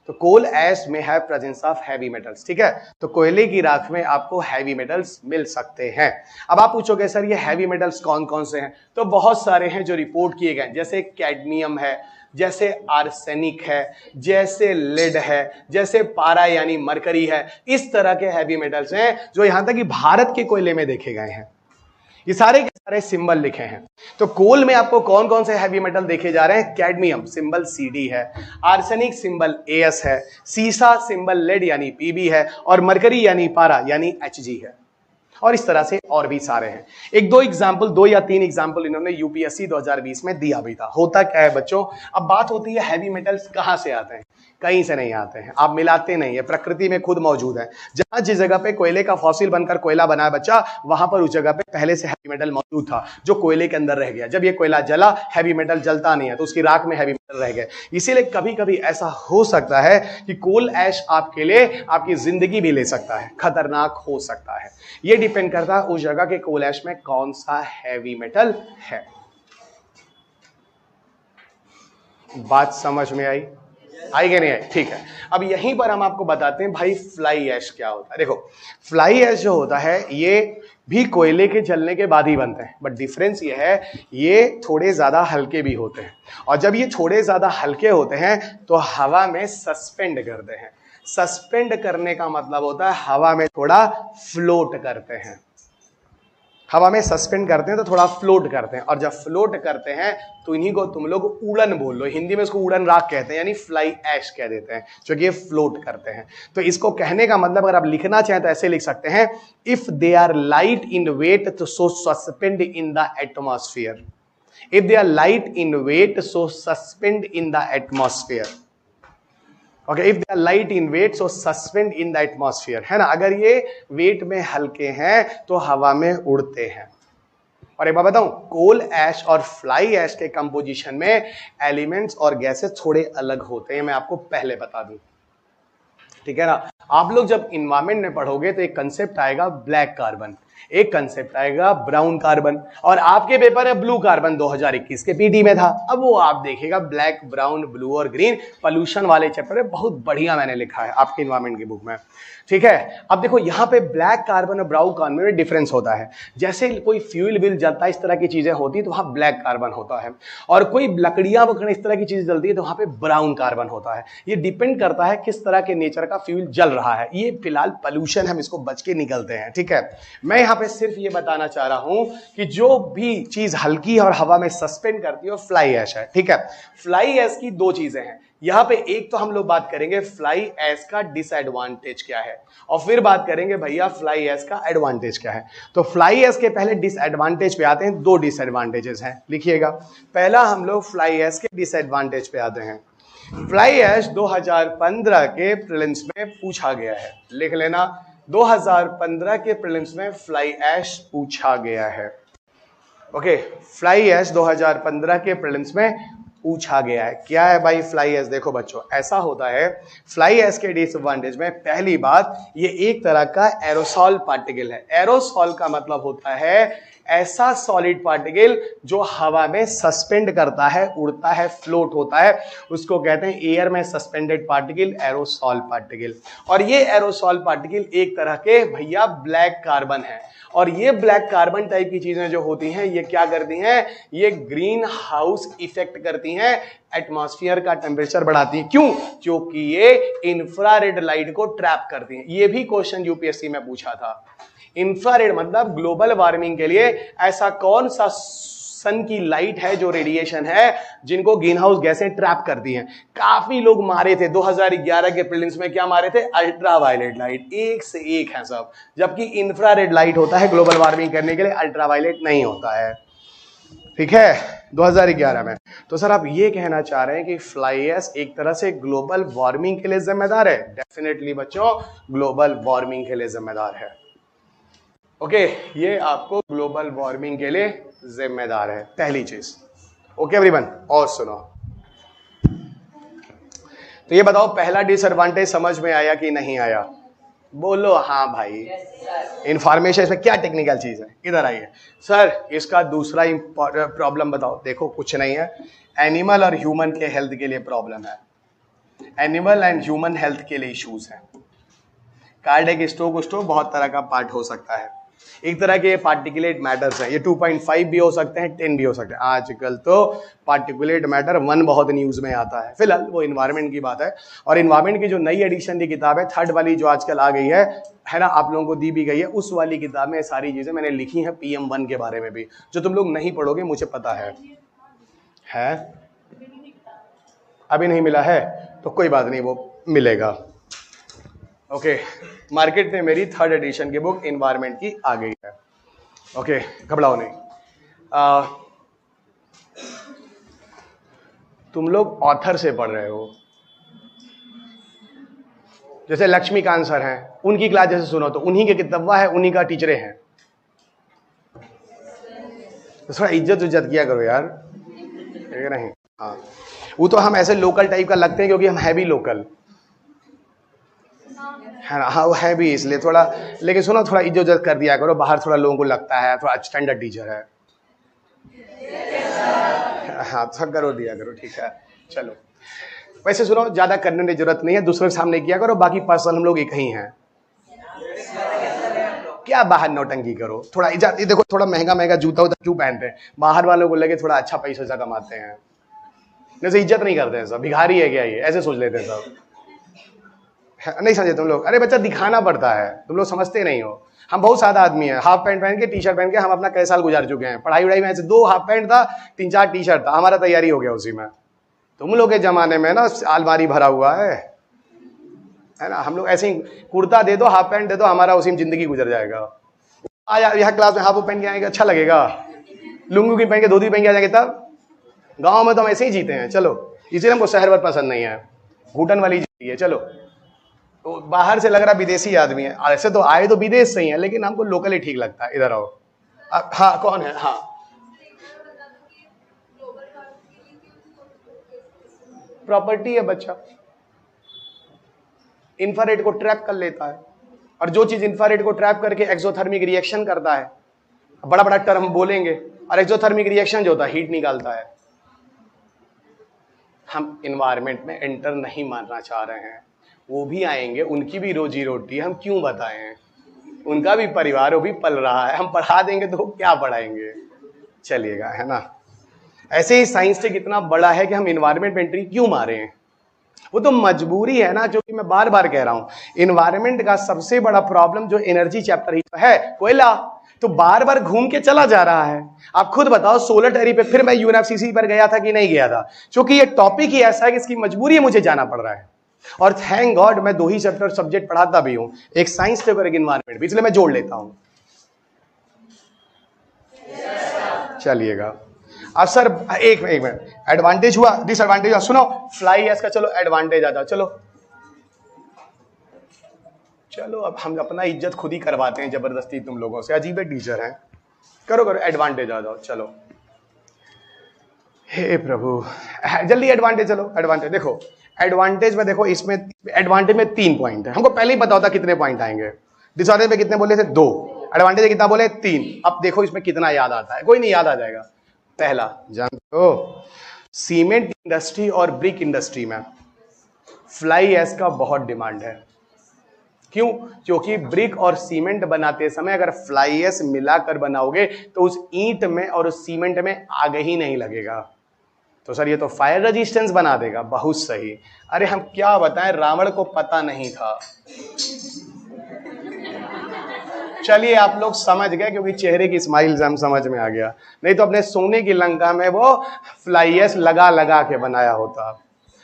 तो कोल ऐश में है प्रेजेंस ऑफ हैवी मेटल्स, ठीक है। तो कोयले की राख में आपको हैवी मेटल्स मिल सकते हैं। अब आप पूछोगे सर ये हैवी मेटल्स कौन कौन से हैं, तो बहुत सारे हैं जो रिपोर्ट किए गए, जैसे कैडमियम है, जैसे आर्सेनिक है, जैसे लेड है, जैसे पारा यानी मरकरी है। इस तरह के हैवी मेटल्स हैं जो यहां तक कि भारत के कोयले में देखे गए हैं। ये सारे के सारे सिंबल लिखे हैं। तो कोल में आपको कौन कौन से हैवी मेटल देखे जा रहे हैं, कैडमियम सिंबल Cd है, आर्सेनिक सिंबल As है, सीसा सिंबल लेड यानी Pb है, और मरकरी यानी पारा यानी Hg है। और इस तरह से और भी सारे हैं। 1-2 एग्जाम्पल, 2 या 3 एग्जाम्पल इन्होंने यूपीएससी 2020 में दिया भी था। होता क्या है बच्चों, अब बात होती है हैवी मेटल्स कहां से आते हैं, कहीं से नहीं आते हैं, आप मिलाते नहीं है, प्रकृति में खुद मौजूद है। जहां जिस जगह पे कोयले का फॉसिल बनकर कोयला बना है बच्चा, वहां पर उस जगह पे पहले से हैवी मेटल मौजूद था जो कोयले के अंदर रह गया। जब ये कोयला जला, हैवी मेटल जलता नहीं है तो उसकी राख में हैवी मेटल रह गए। इसीलिए कभी कभी ऐसा हो सकता है कि कोल ऐश आपके लिए आपकी जिंदगी भी ले सकता है, खतरनाक हो सकता है। ये डिपेंड करता है उस जगह के कोल ऐश में कौन सा हैवी मेटल है। बात समझ में आई कि नहीं आई? ठीक है, अब यहीं पर हम आपको बताते हैं भाई फ्लाई ऐश क्या होता है। देखो फ्लाई ऐश जो होता है ये भी कोयले के जलने के बाद ही बनते हैं, बट डिफरेंस ये है ये थोड़े ज्यादा हल्के भी होते हैं, और जब ये थोड़े ज्यादा हल्के होते हैं तो हवा में सस्पेंड करते हैं। सस्पेंड करने का मतलब होता है हवा में थोड़ा फ्लोट करते हैं, हवा में सस्पेंड करते हैं तो थोड़ा फ्लोट करते हैं, और जब फ्लोट करते हैं तो इन्हीं को तुम लोग उड़न बोल लो, हिंदी में इसको उड़न राख कहते हैं, यानी फ्लाई ऐश कह देते हैं, जो कि ये फ्लोट करते हैं। तो इसको कहने का मतलब अगर आप लिखना चाहें तो ऐसे लिख सकते हैं, if they are light in weight तो so suspend in the atmosphere, if they are light in weight so suspend in the atmosphere. Okay, if they are light in weight so suspend in the atmosphere, है ना। अगर ये wait में हल्के हैं तो हवा में उड़ते हैं। और एक बात बताऊं, कोल ऐश और फ्लाई ऐश के कंपोजिशन में एलिमेंट्स और गैसेस थोड़े अलग होते हैं, मैं आपको पहले बता दूं, ठीक है ना। आप लोग जब इन्वायरमेंट में पढ़ोगे तो एक कंसेप्ट आएगा ब्लैक कार्बन, एक कंसेप्ट आएगा ब्राउन कार्बन, और आपके पेपर है ब्लू कार्बन 2021 के पीटी में था। अब वो आप देखिएगा ब्लैक, ब्राउन, ब्लू और ग्रीन पोल्यूशन वाले चैप्टर है, बहुत बढ़िया मैंने लिखा है आपके इन्वायरमेंट की बुक में, ठीक है। अब देखो यहाँ पे ब्लैक कार्बन और ब्राउन कार्बन में डिफरेंस होता है। जैसे कोई फ्यूल विल जलता है, इस तरह की चीजें होती है तो वहां ब्लैक कार्बन होता है, और कोई लकड़ियां वकड़ियां इस तरह की चीज जलती है तो वहां पे ब्राउन कार्बन होता है। ये डिपेंड करता है किस तरह के नेचर का फ्यूल जल रहा है। ये फिलहाल पोल्यूशन, हम इसको बच के निकलते हैं, ठीक है। मैं यहाँ पे सिर्फ ये बताना चाह रहा हूं कि जो भी चीज हल्की है और हवा में सस्पेंड करती है वो फ्लाई ऐश है, ठीक है। फ्लाई ऐश की दो चीजें हैं यहां पे, एक तो हम लोग बात करेंगे फ्लाई ऐश का डिसएडवांटेज क्या है, और फिर बात करेंगे भैया फ्लाई ऐश का एडवांटेज क्या है। तो फ्लाई ऐश के पहले डिसएडवांटेज पे आते हैं। दो डिसएडवांटेजेस हैं, लिखिएगा। पहला हम लोग फ्लाई ऐश के डिसएडवांटेज पे आते हैं। फ्लाई ऐश 2015 के प्रीलिम्स में पूछा गया है, लिख लेना, 2015 के प्रीलिम्स में फ्लाई ऐश पूछा गया है। ओके, फ्लाई ऐश 2015 के प्रीलिम्स में पूछा गया है। क्या है भाई फ्लाई ऐश? देखो बच्चों, ऐसा होता है फ्लाई ऐश के डिसएडवांटेज में, पहली बात, ये एक तरह का एरोसॉल पार्टिकल है। एरोसॉल का मतलब होता है ऐसा सॉलिड पार्टिकल जो हवा में सस्पेंड करता है, उड़ता है, फ्लोट होता है, उसको कहते हैं एयर में सस्पेंडेड पार्टिकल, एरोसॉल पार्टिकल। और ये एरोसॉल पार्टिकल एक तरह के भैया ब्लैक कार्बन है, और ये ब्लैक कार्बन टाइप की चीजें जो होती हैं ये क्या करती हैं, ये ग्रीन हाउस इफेक्ट करती हैं, एटमॉस्फेयर का टेम्परेचर बढ़ाती हैं। क्यों? क्योंकि ये इंफ्रारेड लाइट को ट्रैप करती हैं। ये भी क्वेश्चन यूपीएससी में पूछा था। इंफ्रारेड मतलब ग्लोबल वार्मिंग के लिए ऐसा कौन सा सन की लाइट है, जो रेडिएशन है, जिनको ग्रीन हाउस गैसें ट्रैप करती हैं। काफी लोग मारे थे 2011 के प्रीलिम्स में, क्या मारे थे? अल्ट्रावायलेट लाइट, एक से एक है सब, जबकि इंफ्रारेड लाइट होता है ग्लोबल वार्मिंग करने के लिए, अल्ट्रावायलेट नहीं होता है, ठीक है, 2011 में। तो सर आप ये कहना चाह रहे हैं कि फ्लाई ऐश एक तरह से ग्लोबल वार्मिंग के लिए जिम्मेदार है? डेफिनेटली बच्चों, ग्लोबल वार्मिंग के लिए जिम्मेदार है। ओके, ये आपको ग्लोबल वार्मिंग के लिए जिम्मेदार है, पहली चीज। ओके एवरीवन, और सुनो, तो ये बताओ पहला डिसएडवांटेज समझ में आया कि नहीं आया? बोलो हाँ भाई। इंफॉर्मेशन इसमें क्या टेक्निकल चीज है? इधर आइए सर, इसका दूसरा प्रॉब्लम बताओ। देखो कुछ नहीं है, एनिमल और ह्यूमन के हेल्थ के लिए प्रॉब्लम है, एनिमल एंड ह्यूमन हेल्थ के लिए इश्यूज है। कार्डियक स्ट्रोक बहुत तरह का पार्ट हो सकता है। एक तरह के पार्टिकुलेट मैटर्स हैं, ये 2.5 भी हो सकते हैं, 10 भी हो सकते हैं। आजकल तो पार्टिकुलेट मैटर 1 बहुत न्यूज में आता है, फिलहाल वो इन्वायरमेंट की बात है। और इन्वायरमेंट की जो नई एडिशन की किताब है, 3rd वाली जो आजकल आ गई है ना, आप लोगों को दी भी गई है, उस वाली किताब में सारी चीजें मैंने लिखी हैं, PM1 के बारे में भी, जो तुम लोग नहीं पढ़ोगे मुझे पता है। अभी नहीं मिला है तो कोई बात नहीं, वो मिलेगा। ओके, मार्केट में मेरी 3rd एडिशन की बुक इन्वायरमेंट की आ गई है। ओके, घबराओ नहीं। तुम लोग ऑथर से पढ़ रहे हो, जैसे लक्ष्मीकांत सर हैं, उनकी क्लास जैसे सुनो तो उन्हीं के किताबा है, उन्हीं का टीचरे हैं, तो थोड़ा इज्जत किया करो यार, ठीक है नहीं? हाँ, वो तो हम ऐसे लोकल टाइप का लगते हैं क्योंकि हम है भी लोकल, है ना? हाँ, वो है भी इसलिए थोड़ा, लेकिन सुनो थोड़ा इज्जत कर दिया करो, बाहर थोड़ा लोगों को लगता है थोड़ा स्टैंडर्ड टीचर है। हाँ, थोड़ा करो दिया करो, ठीक है। चलो, वैसे सुनो, ज्यादा करने की जरूरत नहीं है, दूसरे के सामने किया करो, बाकी पर्सनल हम लोग एक ही हैं। क्या बाहर नौटंकी करो, थोड़ा ये देखो थोड़ा महंगा महंगा जूता उता क्यों पहनते हैं, बाहर वालों को लगे थोड़ा अच्छा पैसा कमाते हैं, जैसे इज्जत नहीं करते हैं सब, भिखारी है क्या ये, ऐसे सोच लेते हैं सब, नहीं समझे तुम लोग। अरे बच्चा दिखाना पड़ता है, तुम लोग समझते नहीं हो। हम बहुत सादा आदमी है, हाफ पैंट पहन के टी शर्ट पहन के हम अपना कई साल गुजार चुके हैं, पढ़ाई वढ़ाई में ऐसे 2 हाफ पैंट था, 3-4 टी शर्ट था, हमारा तैयारी हो गया उसी में। तुम लोग के जमाने में ना अलमारी भरा हुआ है ना, हम लोग ऐसे ही कुर्ता दे दो, हाफ पैंट दे दो, हमारा उसी में जिंदगी गुजर जाएगा। आया यहाँ क्लास में हाफ पहन के आएंगे, अच्छा लगेगा, लुंगी पहन के धोती पहन के आ जाएंगे, तब गाँव में तो हम ऐसे ही जीते हैं। चलो इसलिए हमको शहर भर पसंद नहीं है, घुटन वाली जीती है। चलो तो बाहर से लग रहा विदेशी आदमी है, ऐसे तो आए तो विदेश से ही है, लेकिन हमको लोकल ही ठीक लगता है। इधर आओ। हाँ कौन है? हाँ प्रॉपर्टी है बच्चा, इंफ्रारेड को ट्रैप कर लेता है, और जो चीज इंफ्रारेड को ट्रैप करके एक्सोथर्मिक रिएक्शन करता है, बड़ा बड़ा टर्म बोलेंगे, और एक्सोथर्मिक रिएक्शन जो होता है हीट निकालता है। हम इन्वायरमेंट में एंटर नहीं मानना चाह रहे हैं, वो भी आएंगे, उनकी भी रोजी रोटी, हम क्यों बताएं, उनका भी परिवार वो भी पल रहा है, हम पढ़ा देंगे तो क्या पढ़ाएंगे, चलिएगा, है ना। ऐसे ही साइंस टेक इतना बड़ा है कि हम इन्वायरमेंट में एंट्री क्यों मारे हैं, वो तो मजबूरी है ना, जो कि मैं बार बार कह रहा हूं। इन्वायरमेंट का सबसे बड़ा प्रॉब्लम जो एनर्जी चैप्टर ही है, कोयला तो बार बार घूम के चला जा रहा है। आप खुद बताओ, सोलर टेरी पे फिर मैं यूएनएफसीसी पर गया था कि नहीं गया था, क्योंकि ये टॉपिक ही ऐसा है कि इसकी मजबूरी है, मुझे जाना पड़ रहा है। और थैंक गॉड मैं 2 ही चैप्टर सब्जेक्ट पढ़ाता भी हूं, एक साइंस टेक और एक इन्वायरमेंट, इसलिए मैं जोड़ लेता हूं। चलिएगा अब सर एक मिनट, एडवांटेज हुआ, डिसएडवांटेज हुआ, सुनो फ्लाई एस का, चलो एडवांटेज आ जाओ। चलो अब हम अपना इज्जत खुद ही करवाते हैं जबरदस्ती तुम लोगों से, अजीब टीचर हैं, करो एडवांटेज आ जाओ। चलो हे प्रभु, जल्दी एडवांटेज, चलो एडवांटेज देखो। एडवांटेज में देखो, इसमें एडवांटेज में 3 पॉइंट है, हमको पहले ही पता होता कितने पॉइंट आएंगे। डिसऑर्डर में कितने बोले थे? 2। एडवांटेज में कितना बोले? 3। अब देखो इसमें कितना याद आता है, कोई नहीं याद आ जाएगा। पहला, जानते हो सीमेंट इंडस्ट्री और ब्रिक इंडस्ट्री में फ्लाई एश का बहुत डिमांड है। क्यों? क्योंकि ब्रिक और सीमेंट बनाते समय अगर फ्लाई एश मिलाकर बनाओगे तो उस ईंट में और उस सीमेंट में आग ही नहीं लगेगा। तो सर ये तो फायर रेजिस्टेंस बना देगा, बहुत सही। अरे हम क्या बताएं, रावण को पता नहीं था। चलिए आप लोग समझ गए, क्योंकि चेहरे की स्माइल से हम समझ में आ गया, नहीं तो अपने सोने की लंका में वो फ्लाई एश लगा लगा के बनाया होता।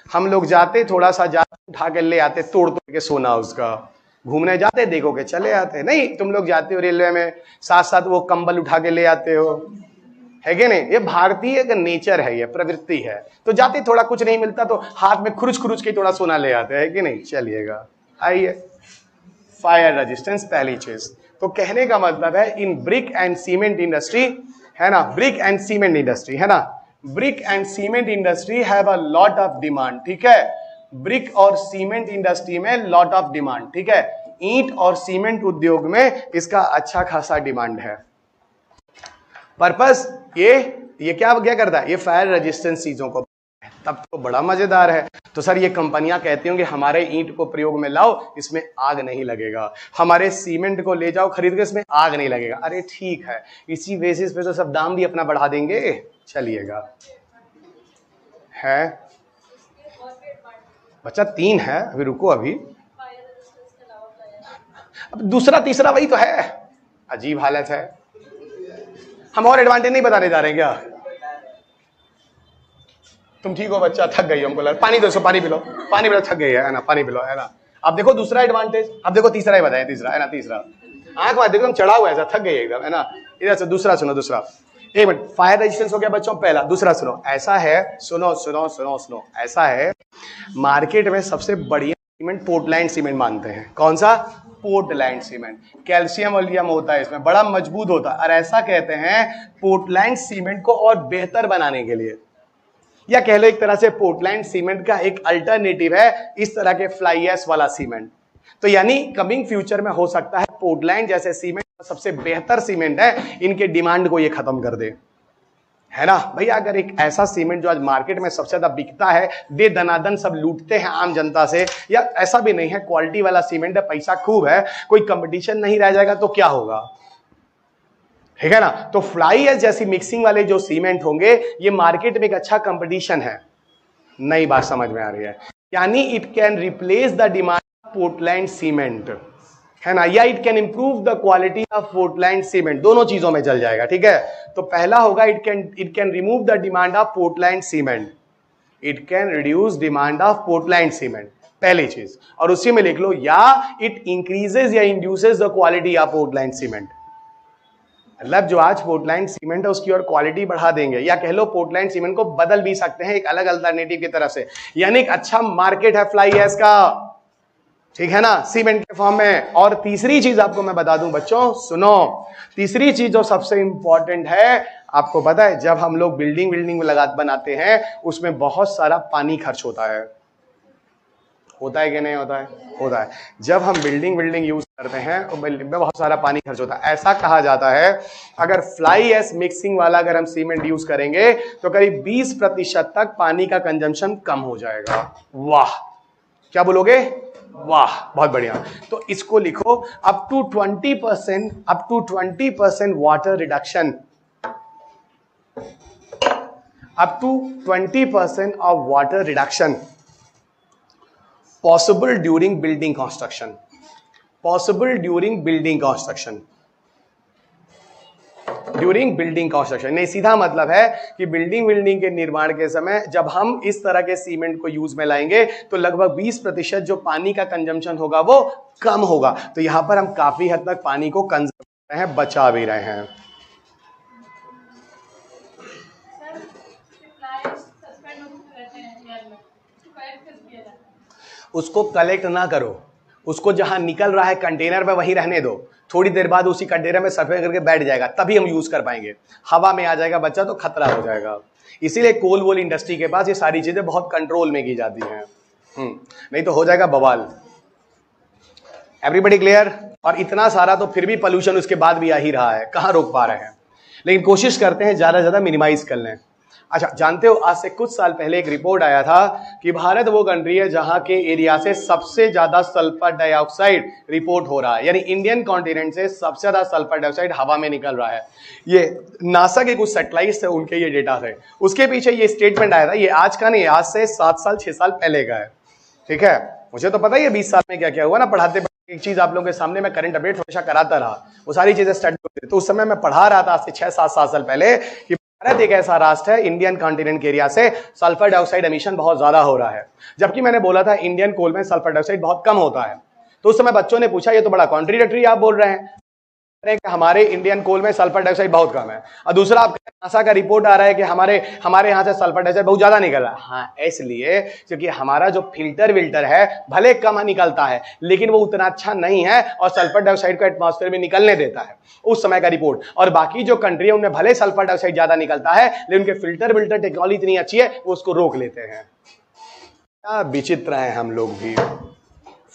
हम लोग जाते, थोड़ा सा जाते, उठा के ले आते, तोड़ तोड़ के सोना उसका, घूमने जाते, देखो के चले आते। नहीं, तुम लोग जाते हो रेलवे में, साथ साथ वो कंबल उठा के ले आते हो, है कि नहीं? ये भारतीय एक नेचर है, ये प्रवृत्ति है। तो जाते थोड़ा कुछ नहीं मिलता तो हाथ में खुरुच खुरुच के थोड़ा सोना ले आते हैं, कि नहीं? चलिएगा, आइए फायर रेजिस्टेंस पहली चीज। तो कहने का मतलब है इन ब्रिक एंड सीमेंट इंडस्ट्री, है ना, ब्रिक एंड सीमेंट इंडस्ट्री, है ना, brick and cement industry have a lot of demand. ठीक है, ब्रिक और सीमेंट इंडस्ट्री में लॉट ऑफ डिमांड। ठीक है, ईंट और सीमेंट उद्योग में इसका अच्छा खासा डिमांड है। पर्पस ये क्या करता है, ये फायर रेजिस्टेंस चीजों को, तब तो बड़ा मजेदार है। तो सर ये कंपनियां कहती होंगी हमारे ईंट को प्रयोग में लाओ, इसमें आग नहीं लगेगा, हमारे सीमेंट को ले जाओ खरीद के, इसमें आग नहीं लगेगा। अरे ठीक है, इसी बेसिस पे तो सब दाम भी अपना बढ़ा देंगे। चलिएगा, है बच्चा 3 है, अभी रुको, अभी अब दूसरा तीसरा वही तो है, अजीब हालत है। हम और एडवांटेज नहीं बताने जा रहे हैं क्या? तुम ठीक हो बच्चा? थक गई हमको लग, पानी दो, पानी पिलो, पानी पिलो, थक गई है ना, पानी पिलो, है ना। अब देखो दूसरा एडवांटेज, अब देखो तीसरा ही बताया, तीसरा है ना, तीसरा आंख में देखो चढ़ा हुआ है, ऐसा थक गई एकदम, है ना। इधर से दूसरा सुनो, दूसरा, एक मिनट, फायर रेजिस्टेंस हो गया बच्चों पहला। दूसरा सुनो, ऐसा है, सुनो सुनो सुनो सुनो, ऐसा है मार्केट में सबसे बढ़िया सीमेंट पोर्टलैंड सीमेंट मानते हैं। कौन सा? Portland cement. कैल्शियम वॉल्यूम होता है इसमें, बड़ा मजबूत होता है, और ऐसा कहते हैं पोर्टलैंड सीमेंट को और बेहतर बनाने के लिए, या कह लो एक तरह से पोर्टलैंड सीमेंट का एक अल्टरनेटिव है इस तरह के फ्लाई एश वाला सीमेंट। तो यानी कमिंग फ्यूचर में हो सकता है पोर्टलैंड जैसे सीमेंट सबसे बेहतर सीमेंट है, इनके डिमांड को ये खत्म कर दे, है ना भैया। अगर एक ऐसा सीमेंट जो आज मार्केट में सबसे ज्यादा बिकता है, दे दनादन सब लूटते हैं आम जनता से, या ऐसा भी नहीं है, क्वालिटी वाला सीमेंट है, पैसा खूब है, कोई कंपटीशन नहीं रह जाएगा तो क्या होगा, ठीक है ना। तो फ्लाई एश जैसी मिक्सिंग वाले जो सीमेंट होंगे ये मार्केट में एक अच्छा कंपटीशन है। नई बात समझ में आ रही है, यानी it can replace the demand of Portland cement, है ना, या it can improve the quality of Portland cement, दोनों चीजों में चल जाएगा, ठीक है। तो पहला होगा it can remove the demand of Portland cement, it can reduce demand of Portland cement, पहली चीज। और उसी में लिख लो या इट इंक्रीजेस या induces the quality of Portland cement, मतलब जो आज पोर्टलैंड सीमेंट है उसकी और क्वालिटी बढ़ा देंगे, या कह लो पोर्टलैंड सीमेंट को बदल भी सकते हैं एक अलग अल्टरनेटिव की तरफ से, यानी एक अच्छा मार्केट है फ्लाई एश का, ठीक है ना, सीमेंट के फॉर्म में। और तीसरी चीज आपको मैं बता दूं बच्चों, सुनो, तीसरी चीज जो सबसे इंपॉर्टेंट है, आपको पता है जब हम लोग बिल्डिंग बनाते हैं उसमें बहुत सारा पानी खर्च होता है कि नहीं होता है? होता है। जब हम बिल्डिंग यूज करते हैं तो बिल्डिंग में बहुत सारा पानी खर्च होता है। ऐसा कहा जाता है अगर फ्लाई एश मिक्सिंग वाला अगर हम सीमेंट यूज करेंगे तो करीब 20% तक पानी का कंजम्पशन कम हो जाएगा। वाह, क्या बोलोगे? वाह, बहुत बढ़िया। तो इसको लिखो up to 20% water reduction, up to 20% of water reduction possible during building construction, possible during building construction, during building construction। नहीं, सीधा मतलब है कि बिल्डिंग के निर्माण के समय जब हम इस तरह के सीमेंट को यूज में लाएंगे तो लगभग 20% जो पानी का कंजम्पशन होगा वो कम होगा। तो यहां पर हम काफी हद तक पानी को कंजर्व कर रहे हैं, बचा भी रहे हैं। उसको कलेक्ट ना करो, उसको जहां निकल रहा है कंटेनर में वहीं रहने दो, थोड़ी देर बाद उसी कंटेनर में सफेद करके बैठ जाएगा, तभी हम यूज कर पाएंगे। हवा में आ जाएगा बच्चा तो खतरा हो जाएगा। इसीलिए कोल वोल इंडस्ट्री के पास ये सारी चीजें बहुत कंट्रोल में की जाती हैं, नहीं तो हो जाएगा बवाल। Everybody clear? और इतना सारा तो फिर भी पोल्यूशन उसके बाद भी आ ही रहा है, कहां रोक पा रहे हैं, लेकिन कोशिश करते हैं ज्यादा से ज्यादा मिनिमाइज कर लें। अच्छा, जानते हो आज से कुछ साल पहले एक रिपोर्ट आया था कि भारत वो कंट्री है जहां के एरिया से सबसे ज्यादा सल्फर डाइऑक्साइड रिपोर्ट हो रहा है, यानी इंडियन कॉन्टिनेंट से सबसे ज्यादा सल्फर डाइऑक्साइड हवा में निकल रहा है। ये नासा के कुछ सैटेलाइट्स थे, उनके ये डेटा थे, उसके पीछे ये स्टेटमेंट आया था। ये आज का नहीं, आज से 7 साल 6 साल पहले का है, ठीक है। मुझे तो पता ही है 20 साल में क्या क्या हुआ ना, पढ़ाते एक चीज आप लोगों के सामने मैं करंट अपडेट हमेशा कराता रहा, वो सारी चीजें स्टडी होती। तो उस समय मैं पढ़ा रहा था आज से 6-7 साल पहले कि भारत एक ऐसा राष्ट्र है इंडियन कॉन्टिनेंट के एरिया से सल्फर डाइऑक्साइड एमिशन बहुत ज्यादा हो रहा है, जबकि मैंने बोला था इंडियन कोल में सल्फर डाइऑक्साइड बहुत कम होता है। तो उस समय बच्चों ने पूछा ये तो बड़ा कॉन्ट्रीडिक्टरी आप बोल रहे हैं कि हमारे इंडियन कोल में सल्फर डाइऑक्साइड बहुत कम है, और दूसरा आप नासा का रिपोर्ट आ रहा है कि हमारे यहाँ से सल्फर डाइऑक्साइड बहुत ज्यादा निकल रहा है। हाँ, इसलिए क्योंकि हमारा जो फिल्टर है भले कम निकलता है लेकिन वो उतना अच्छा नहीं है और सल्फर डाइऑक्साइड को एटमॉस्फेयर में निकलने देता है, उस समय का रिपोर्ट। और बाकी जो कंट्री है उनमें भले सल्फर डाइऑक्साइड ज्यादा निकलता है लेकिन उनके फिल्टर टेक्नोलॉजी इतनी अच्छी है वो उसको रोक लेते हैं। क्या विचित्र है हम लोग भी,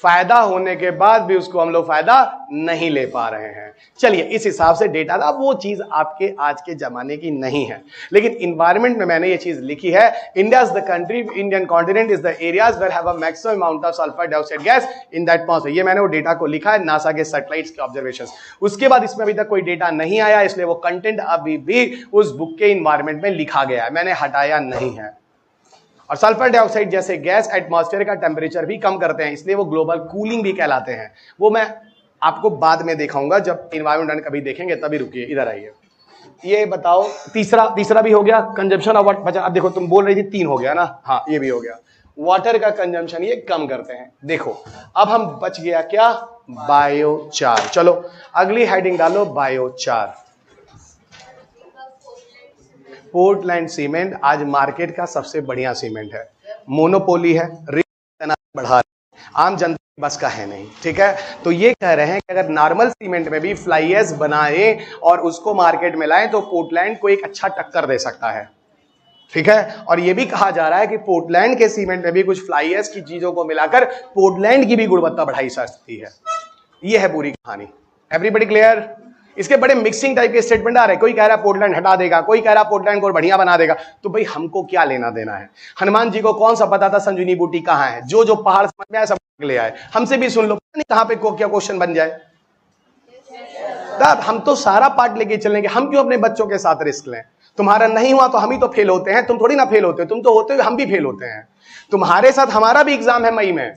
फायदा होने के बाद भी उसको हम लोग फायदा नहीं ले पा रहे हैं। चलिए, इस हिसाब से डेटा था, वो चीज आपके आज के जमाने की नहीं है, लेकिन इन्वायरमेंट में मैंने ये चीज लिखी है। India is the country, Indian continent is the areas where have a maximum amount of sulphur dioxide gas in that atmosphere. ये मैंने वो डेटा को लिखा है नासा के सैटेलाइट्स के ऑब्जर्वेशंस। उसके बाद इसमें अभी तक कोई डेटा नहीं आया, इसलिए वो कंटेंट अभी भी उस बुक के इन्वायरमेंट में लिखा गया है, मैंने हटाया नहीं है। और सल्फर डाइऑक्साइड जैसे गैस एटमॉस्फेयर का टेम्परेचर भी कम करते हैं, इसलिए वो ग्लोबल कूलिंग भी कहलाते हैं। वो मैं आपको बाद में दिखाऊंगा, जब इन्वायरमेंट कभी देखेंगे तभी। रुकिए, इधर आइए। ये बताओ, तीसरा भी हो गया कंजम्पशन ऑफ वाटर। बचा, अब देखो तुम बोल रही थी 3 हो गया ना, हाँ ये भी हो गया। वाटर का कंजम्पशन ये कम करते हैं। देखो अब हम बच गया क्या, बायोचार। चलो अगली हेडिंग डालो, बायोचार। पोर्टलैंड सीमेंट आज मार्केट का सबसे बढ़िया सीमेंट है, मोनोपोली है, रिस्क बढ़ा है, आम जनता की बस का है नहीं, ठीक है। तो ये कह रहे हैं कि अगर नॉर्मल सीमेंट में भी फ्लाई एश बनाए और उसको मार्केट में लाएं तो पोर्टलैंड को एक अच्छा टक्कर दे सकता है, ठीक है। और ये भी कहा जा रहा है कि पोर्टलैंड के सीमेंट में भी कुछ फ्लाई एश की चीजों को मिलाकर पोर्टलैंड की भी गुणवत्ता बढ़ाई जा सकती है। ये है पूरी कहानी। Everybody clear? इसके बड़े मिक्सिंग टाइप के स्टेटमेंट आ रहे हैं। कोई कह रहा है पोर्टलैंड हटा देगा, कोई कह रहा है पोर्टलैंड को और बढ़िया बना देगा। तो भाई हमको क्या लेना देना है? हनुमान जी को कौन सा पता था संजीवनी बूटी कहां है? जो जो पहाड़ समझ में आया सब ले आए। हमसे भी सुन लो, नहीं कहां पे क्या क्वेश्चन बन जाए। हम तो सारा पार्ट लेके चलेंगे, हम क्यों अपने बच्चों के साथ रिस्क लें? तुम्हारा नहीं हुआ तो हम ही तो फेल होते हैं, तुम थोड़ी ना फेल होते हो। तुम तो होते हो, हम भी फेल होते हैं। तुम्हारे साथ हमारा भी एग्जाम है मई में।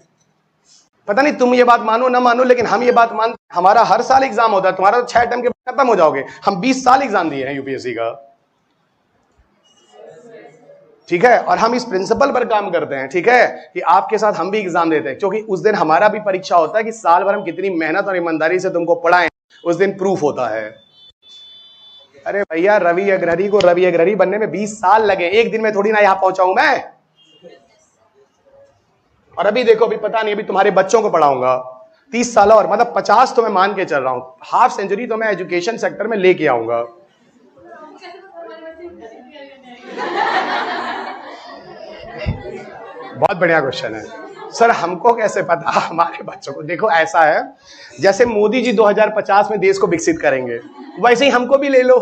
पता नहीं तुम ये बात मानो ना मानो, लेकिन हम ये बात मानते हैं। हमारा हर साल एग्जाम होता है, तुम्हारा तो 6 टर्म के बाद खत्म हो जाओगे। हम 20 साल एग्जाम दिए हैं यूपीएससी का, ठीक है। और हम इस प्रिंसिपल पर काम करते हैं, ठीक है, कि आपके साथ हम भी एग्जाम देते हैं, क्योंकि उस दिन हमारा भी परीक्षा होता है कि साल भर हम कितनी मेहनत और ईमानदारी से तुमको पढ़ाएं, उस दिन प्रूफ होता है। अरे भैया, रवि अग्रहरी को रवि अग्रहरी बनने में 20 साल लगे, एक दिन में थोड़ी ना यहां पहुंचाऊं मैं। और अभी देखो, अभी पता नहीं, अभी तुम्हारे बच्चों को पढ़ाऊंगा 30 साल और, मतलब 50 तो मैं मान के चल रहा हूं, हाफ सेंचुरी तो मैं एजुकेशन सेक्टर में लेके आऊंगा। बहुत बढ़िया क्वेश्चन है सर, हमको कैसे पता हमारे बच्चों को? देखो ऐसा है, जैसे मोदी जी 2050 में देश को विकसित करेंगे, वैसे ही हमको भी ले लो।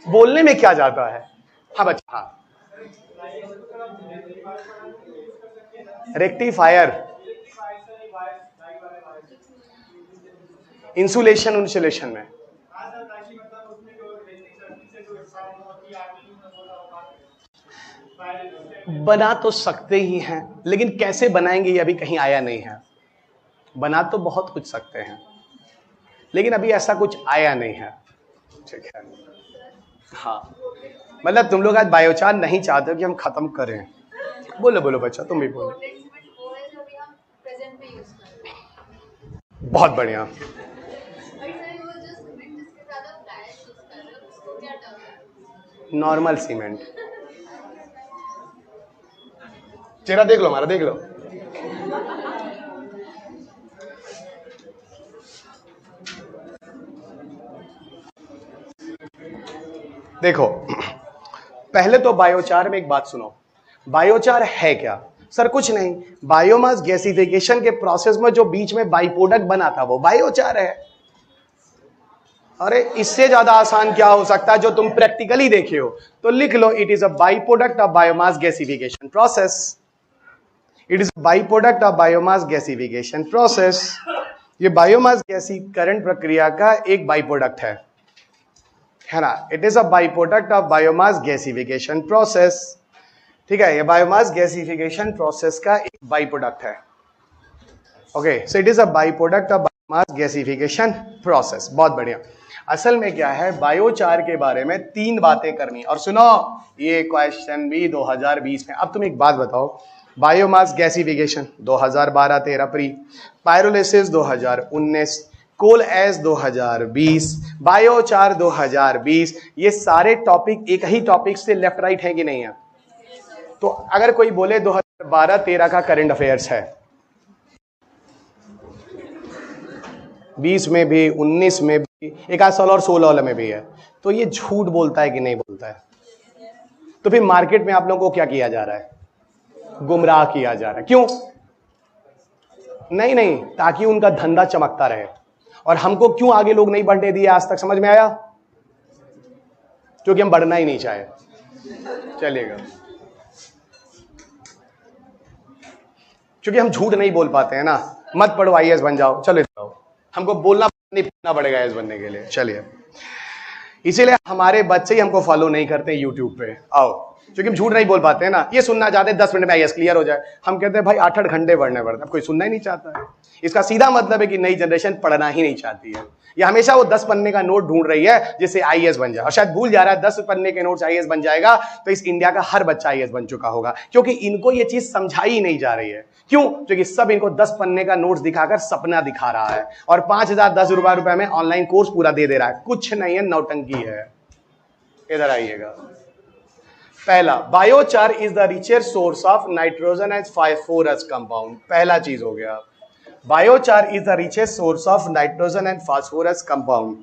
बोलने में क्या जाता है? हाँ बच्चा, हाँ रेक्टिफायर, इंसुलेशन में बना तो सकते ही हैं, लेकिन कैसे बनाएंगे ये अभी कहीं आया नहीं है। बना तो बहुत कुछ सकते हैं, लेकिन अभी ऐसा कुछ आया नहीं है, ठीक है। हाँ, मतलब तुम लोग आज बायोचार नहीं चाहते हो कि हम खत्म करें। बोलो बोलो बच्चा, तुम भी बोलो। बहुत बढ़िया। Normal cement. चेहरा देख लो हमारा, देख लो। देखो, पहले तो बायोचार में एक बात सुनो। बायोचार है क्या? सर कुछ नहीं, बायोमास गैसिफिकेशन के प्रोसेस में जो बीच में बाई प्रोडक्ट बना था वो बायोचार है। अरे इससे ज्यादा आसान क्या हो सकता है जो तुम प्रैक्टिकली देखे हो? तो लिख लो, it is a by product of biomass gasification process. It is by product of biomass gasification process. ये बायोमास गैसीकरण प्रक्रिया का एक बाई प्रोडक्ट है ना। It is a by product of biomass gasification process, ठीक है। ये बायोमास गैसिफिकेशन प्रोसेस का एक बाई प्रोडक्ट है। Okay, so it is a by product of biomass gasification process. बहुत बढ़िया। असल में क्या है, बायोचार के बारे में 3 बातें करनी। और सुनो, ये क्वेश्चन भी 2020 में। अब तुम एक बात बताओ, बायोमास गैसिफिकेशन 2012-13 प्री, पायरोलिसिस 2019, कोल एस 2020, बायोचार 2020, ये सारे टॉपिक एक ही टॉपिक से लेफ्ट राइट है कि नहीं है? तो अगर कोई बोले 2012-13 का करंट अफेयर्स है, 20 में भी, 19 में भी, एक आध साल और 16 में भी है, तो ये झूठ बोलता है कि नहीं बोलता है? तो फिर मार्केट में आप लोगों को क्या किया जा रहा है? गुमराह किया जा रहा है। क्यों? नहीं, ताकि उनका धंधा चमकता रहे। और हमको क्यों आगे लोग नहीं बढ़ने दिए आज तक, समझ में आया? क्योंकि हम बढ़ना ही नहीं चाहे। चलेगा, क्योंकि हम झूठ नहीं बोल पाते हैं ना। मत पढ़ो आईएएस बन जाओ, चले जाओ, हमको बोलना नहीं पड़ना पड़ेगा आईएएस बनने के लिए। चलिए, इसीलिए हमारे बच्चे ही हमको फॉलो नहीं करते यूट्यूब पे। आओ, क्योंकि हम झूठ नहीं बोल पाते हैं ना। ये सुनना चाहते हैं 10 मिनट में आईएएस क्लियर हो जाए, हम कहते हैं भाई 8-8 घंटे पढ़ने पड़ते हैं। कोई सुनना ही नहीं चाहता है। इसका सीधा मतलब है कि नई जनरेशन पढ़ना ही नहीं चाहती है। ये हमेशा वो 10 पन्ने का नोट ढूंढ रही है जिससे आईएएस बन जाए, और शायद भूल जा रहा है 10 पन्ने के नोट से आईएएस बन जाएगा तो इस इंडिया का हर बच्चा आईएएस बन चुका होगा। क्योंकि इनको ये चीज समझाई नहीं जा रही है। क्यों? क्योंकि सब इनको 10 पन्ने का नोट्स दिखाकर सपना दिखा रहा है, और 5,000 रुपए में ऑनलाइन कोर्स पूरा दे रहा है। कुछ नहीं है, नौटंकी है। इधर आइएगा। पहला, biochar is the richer source of nitrogen and phosphorus compound. पहला चीज हो गया, biochar is the richest source of nitrogen and phosphorus compound,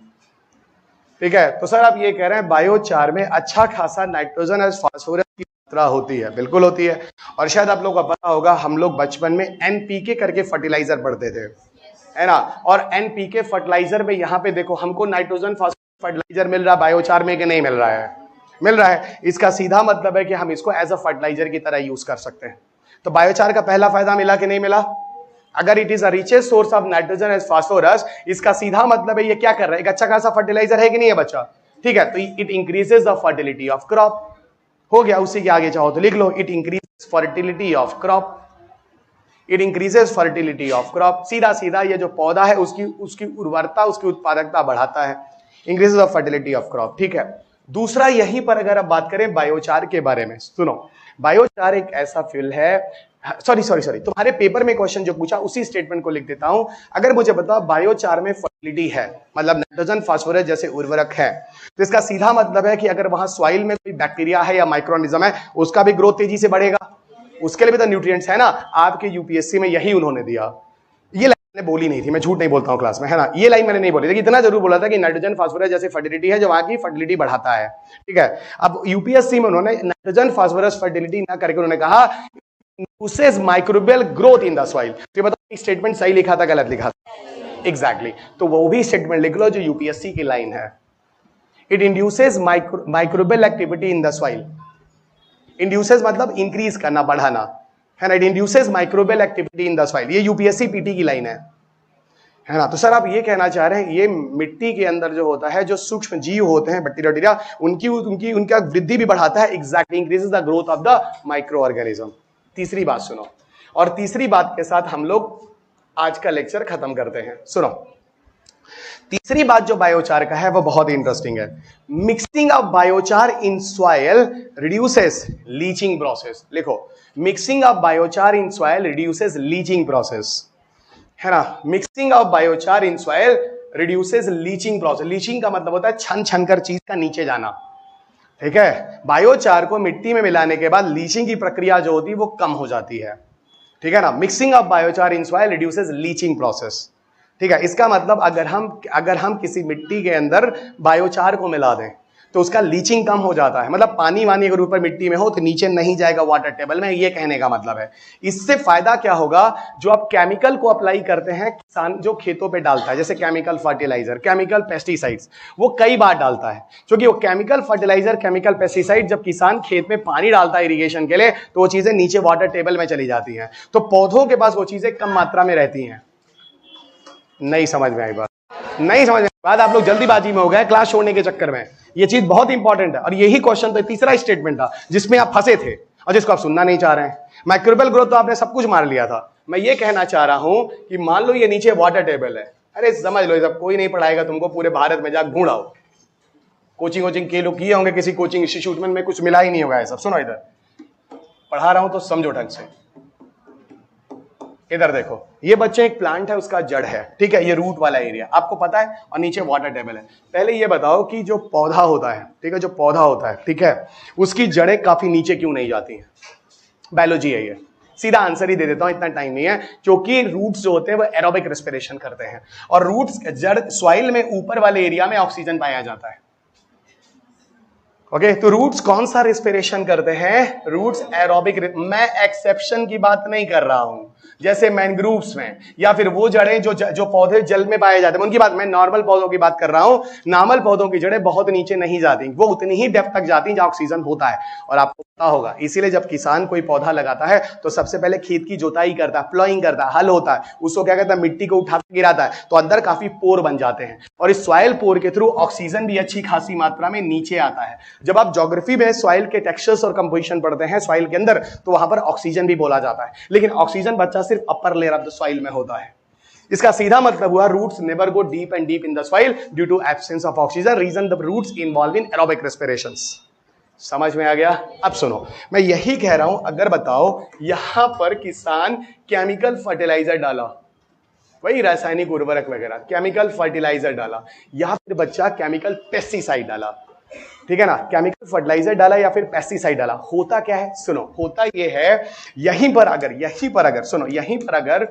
ठीक है। तो सर आप ये कह रहे हैं बायोचार में अच्छा खासा नाइट्रोजन और फास्फोरस की मात्रा होती है? बिल्कुल होती है। और शायद आप लोगों को पता होगा, हम लोग बचपन में एनपीके करके फर्टिलाइजर पढ़ते थे, है ना। और एनपीके फर्टिलाइजर में यहाँ पे देखो, हमको नाइट्रोजन फर्टिलाइजर मिल रहा है बायोचार में कि नहीं मिल रहा है? मिल रहा है। इसका सीधा मतलब है कि हम इसको एज अ फर्टिलाइजर की तरह यूज कर सकते हैं। तो बायोचार का पहला फायदा मिला कि नहीं मिला? अगर it is a richest source of nitrogen as phosphorus, इसका सीधा मतलब है ये क्या कर रहा है, एक अच्छा खासा फर्टिलाइजर है कि नहीं है बच्चा? ठीक है, तो it increases the fertility of crop. हो गया, उसी के आगे चाहो तो लिख लो, it increases fertility of crop. It increases fertility of crop. सीधा सीधा ये जो पौधा है उसकी उर्वरता, उसकी उत्पादकता बढ़ाता है। Increases the fertility of crop. ठीक है, दूसरा यहीं पर अगर आप बात करें बायोचार के बारे में, सुनो, बायोचार एक ऐसा फ्यूल है, सॉरी तुम्हारे पेपर में क्वेश्चन जो पूछा उसी स्टेटमेंट को लिख देता हूं। अगर मुझे बताओ बायोचार में फर्टिलिटी है, मतलब नाइट्रोजन फास्फोरस जैसे उर्वरक है, तो इसका सीधा मतलब है कि अगर वहां सॉइल में कोई बैक्टीरिया है या माइक्रोऑर्गेनिज्म है, उसका भी ग्रोथ तेजी से बढ़ेगा। उसके लिए भी तो न्यूट्रिएंट्स है ना। आपके यूपीएससी में यही उन्होंने दिया। ये लाइन मैंने बोली नहीं थी, मैं झूठ नहीं बोलता हूं क्लास में, है ना। ये लाइन मैंने नहीं बोली थी, इतना जरूर बोला था कि नाइट्रोजन फास्फोरस जैसे फर्टिलिटी है जो वहां की फर्टिलिटी बढ़ाता है। ठीक है, अब यूपीएससी में उन्होंने नाइट्रोजन फास्फोरस फर्टिलिटी ना करके उन्होंने कहा induces microbial growth in the soil। तो बताओ स्टेटमेंट सही लिखा था गलत लिखा था? एग्जैक्टली तो वो भी स्टेटमेंट लिख लो जो यूपीएससी की लाइन है। It induces microbial activity in the soil. Induces मतलब इंक्रीज करना, बढ़ाना, है ना। It induces microbial activity in the soil, ये यूपीएससी पीटी की लाइन है ना। तो सर आप ये कहना चाह रहे हैं ये मिट्टी के अंदर जो होता है, जो सूक्ष्म जीव होते हैं, बैक्टीरिया, उनका वृद्धि भी बढ़ाता है। Exactly, increases the growth of the micro organism. तीसरी बात सुनो, और तीसरी बात के साथ हम लोग आज का लेक्चर खत्म करते हैं। सुनो, तीसरी बात जो बायोचार का है वो बहुत इंटरेस्टिंग है। Mixing of biochar in soil reduces leaching process. लिखो, mixing of biochar in soil reduces leaching process, है ना। Mixing of biochar in soil reduces leaching process. Leaching का मतलब होता है छन छन कर चीज का नीचे जाना। ठीक है, बायोचार को मिट्टी में मिलाने के बाद लीचिंग की प्रक्रिया जो होती है वो कम हो जाती है। ठीक है ना, mixing of biochar in soil reduces leaching process. ठीक है, इसका मतलब अगर हम किसी मिट्टी के अंदर बायोचार को मिला दें तो उसका लीचिंग कम हो जाता है। मतलब पानी वानी अगर ऊपर मिट्टी में हो तो नीचे नहीं जाएगा वाटर टेबल में, ये कहने का मतलब है। इससे फायदा क्या होगा, जो आप केमिकल को अप्लाई करते हैं, किसान जो खेतों पे डालता है, जैसे केमिकल फर्टिलाइजर, केमिकल पेस्टिसाइड्स, वो कई बार डालता है, क्योंकि वो केमिकल फर्टिलाइजर, केमिकल पेस्टिसाइड जब किसान खेत में पानी डालता है इरिगेशन के लिए, तो वो चीजें नीचे वाटर टेबल में चली जाती हैं। तो पौधों के पास वो चीजें कम मात्रा में रहती हैं। नहीं समझ में आई बात? नहीं समझ में बात? आप लोग जल्दीबाजी में हो गए क्लास छोड़ने के चक्कर में। ये चीज बहुत इंपॉर्टेंट है, और यही क्वेश्चन तो तीसरा स्टेटमेंट था जिसमें आप फंसे थे और जिसको आप सुनना नहीं चाह रहे हैं। माइक्रोबियल ग्रोथ तो आपने सब कुछ मार लिया था। मैं ये कहना चाह रहा हूं कि मान लो ये नीचे वाटर टेबल है, अरे समझ लो, सब कोई नहीं पढ़ाएगा तुमको, पूरे भारत में जाकर ढूंढाओ। कोचिंग के लोग किए होंगे किसी कोचिंग इंस्टीट्यूट में कुछ मिला ही नहीं होगा। सब सुनो, इधर पढ़ा रहा हूं तो समझो ढंग से। इधर देखो, ये बच्चे एक प्लांट है, उसका जड़ है, ठीक है, ये रूट वाला एरिया आपको पता है, और नीचे वाटर टेबल है। पहले ये बताओ कि जो पौधा होता है, ठीक है, जो पौधा होता है, ठीक है, उसकी जड़ें काफी नीचे क्यों नहीं जाती हैं? बायोलॉजी है ये, सीधा आंसर ही दे देता हूं, इतना टाइम नहीं है। क्योंकि रूट्स जो होते हैं वो एरोबिक रेस्पिरेशन करते हैं, और रूट्स जड़ सॉइल में ऊपर वाले एरिया में ऑक्सीजन पाया जाता है। ओके, तो रूट्स कौन सा रेस्पिरेशन करते हैं? Roots aerobic. मैं एक्सेप्शन की बात नहीं कर रहा हूं, जैसे मैनग्रूव्स में, या फिर वो जड़ें जो पौधे जल में पाए जाते हैं उनकी बात, मैं नॉर्मल पौधों की बात कर रहा हूं। नॉर्मल पौधों की जड़ें बहुत नीचे नहीं जाती, वो उतनी ही डेप्थ तक जाती हैं जहां ऑक्सीजन होता है, और आपको पता होगा। इसीलिए जब किसान कोई पौधा लगाता है तो सबसे पहले खेत की जोताई करता है, प्लॉइंग करता है, हल होता है, उसको क्या कहता है, मिट्टी को उठा के गिराता है, तो अंदर काफी पोर बन जाते हैं, और इस सॉइल पोर के थ्रू ऑक्सीजन भी अच्छी खासी मात्रा में नीचे आता है। जब आप ज्योग्राफी में सॉइल के टेक्सचर्स और कंपोजिशन पढ़ते हैं सॉइल के अंदर, तो वहां पर ऑक्सीजन भी बोला जाता है, लेकिन ऑक्सीजन बच्चा सिर्फ upper layer of the soil में होता है। इसका सीधा मतलब हुआ roots never go deep and deep in the soil due to absence of oxygen, reason the roots involve in aerobic respirations. समझ में आ गया? अब सुनो, मैं यही कह रहा हूं, अगर बताओ यहां पर किसान केमिकल फर्टिलाइजर डाला, वही रासायनिक उर्वरक वगैरह, केमिकल फर्टिलाइजर डाला, या फिर बच्चा केमिकल पेस्टिसाइड डाला, ठीक है ना, केमिकल फर्टिलाइजर डाला या फिर पेस्टिसाइड डाला, होता क्या है? सुनो, होता ये है, यहीं पर अगर सुनो, यहीं पर अगर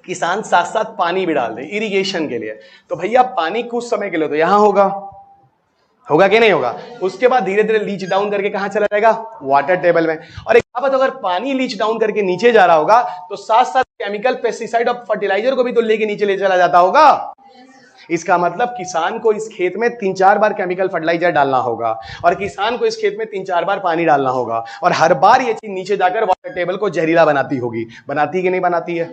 किसान साथ साथ पानी भी डाल दे इरिगेशन के लिए, तो भैया पानी कुछ समय के लिए तो यहां होगा कि नहीं होगा? उसके बाद धीरे धीरे लीच डाउन करके कहां चला जाएगा? वाटर टेबल में। और एक बात, अगर पानी लीच डाउन करके नीचे जा रहा होगा तो साथ साथ केमिकल पेस्टिसाइड और फर्टिलाइजर को भी तो लेके नीचे ले चला जाता होगा। इसका मतलब किसान को इस खेत में 3-4 बार केमिकल फर्टिलाइजर डालना होगा और किसान को इस खेत में 3-4 बार पानी डालना होगा और हर बार ये चीज नीचे जाकर वाटर टेबल को जहरीला बनाती होगी। बनाती कि नहीं बनाती है?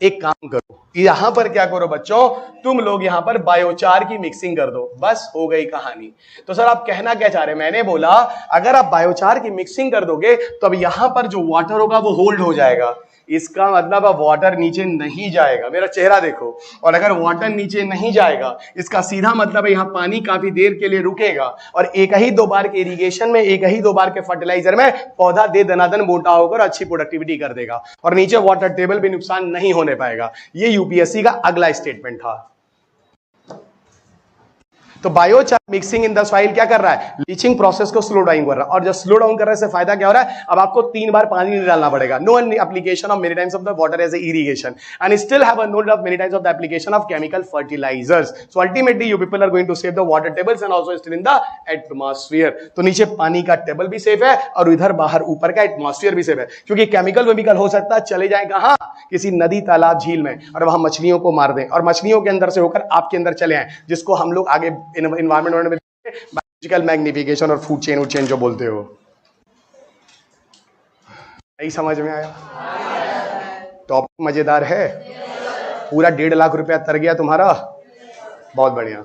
एक काम करो, यहां पर क्या करो बच्चों, तुम लोग यहां पर बायोचार की मिक्सिंग कर दो, बस हो गई कहानी। तो सर आप कहना क्या चाह रहे हैं? मैंने बोला अगर आप बायोचार की मिक्सिंग कर दोगे तो अब यहां पर जो वाटर होगा वो होल्ड हो जाएगा। इसका मतलब अब वाटर नीचे नहीं जाएगा, मेरा चेहरा देखो, और अगर वाटर नीचे नहीं जाएगा इसका सीधा मतलब है यहां पानी काफी देर के लिए रुकेगा और एक ही दो बार के इरिगेशन में, एक ही दो बार के फर्टिलाइजर में पौधा दे दनादन मोटा होकर अच्छी प्रोडक्टिविटी कर देगा और नीचे वाटर टेबल भी नुकसान नहीं होने पाएगा। ये यूपीएससी का अगला स्टेटमेंट था। तो biochar mixing in the soil क्या कर रहा है? लीचिंग प्रोसेस को स्लो डाउन कर रहा है, और जब स्लो डाउन कर रहा है से फायदा क्या हो रहा है? अब आपको 3 बार पानी नहीं डालना पड़ेगा। No application of many times of the water as a irrigation and still have a no of many times of the application of chemical fertilizers. So ultimately you people are going to save the water tables and also still in the atmosphere. तो नीचे पानी का table भी safe है और इधर बाहर ऊपर का एटमॉस्फेयर भी सेफ है, क्योंकि केमिकल वेमिकल हो सकता है चले जाए कहां? किसी नदी तालाब झील में और वहां मछलियों को मार दें और मछलियों के अंदर से होकर आपके अंदर चले आए, जिसको हम लोग आगे इन्वायरमेंट में बायोलॉजिकल मैग्निफिकेशन और फूड चेन जो बोलते हो। नहीं समझ में आया? टॉपिक मजेदार है, पूरा 1.5 लाख रुपया तर गया तुम्हारा, बहुत बढ़िया।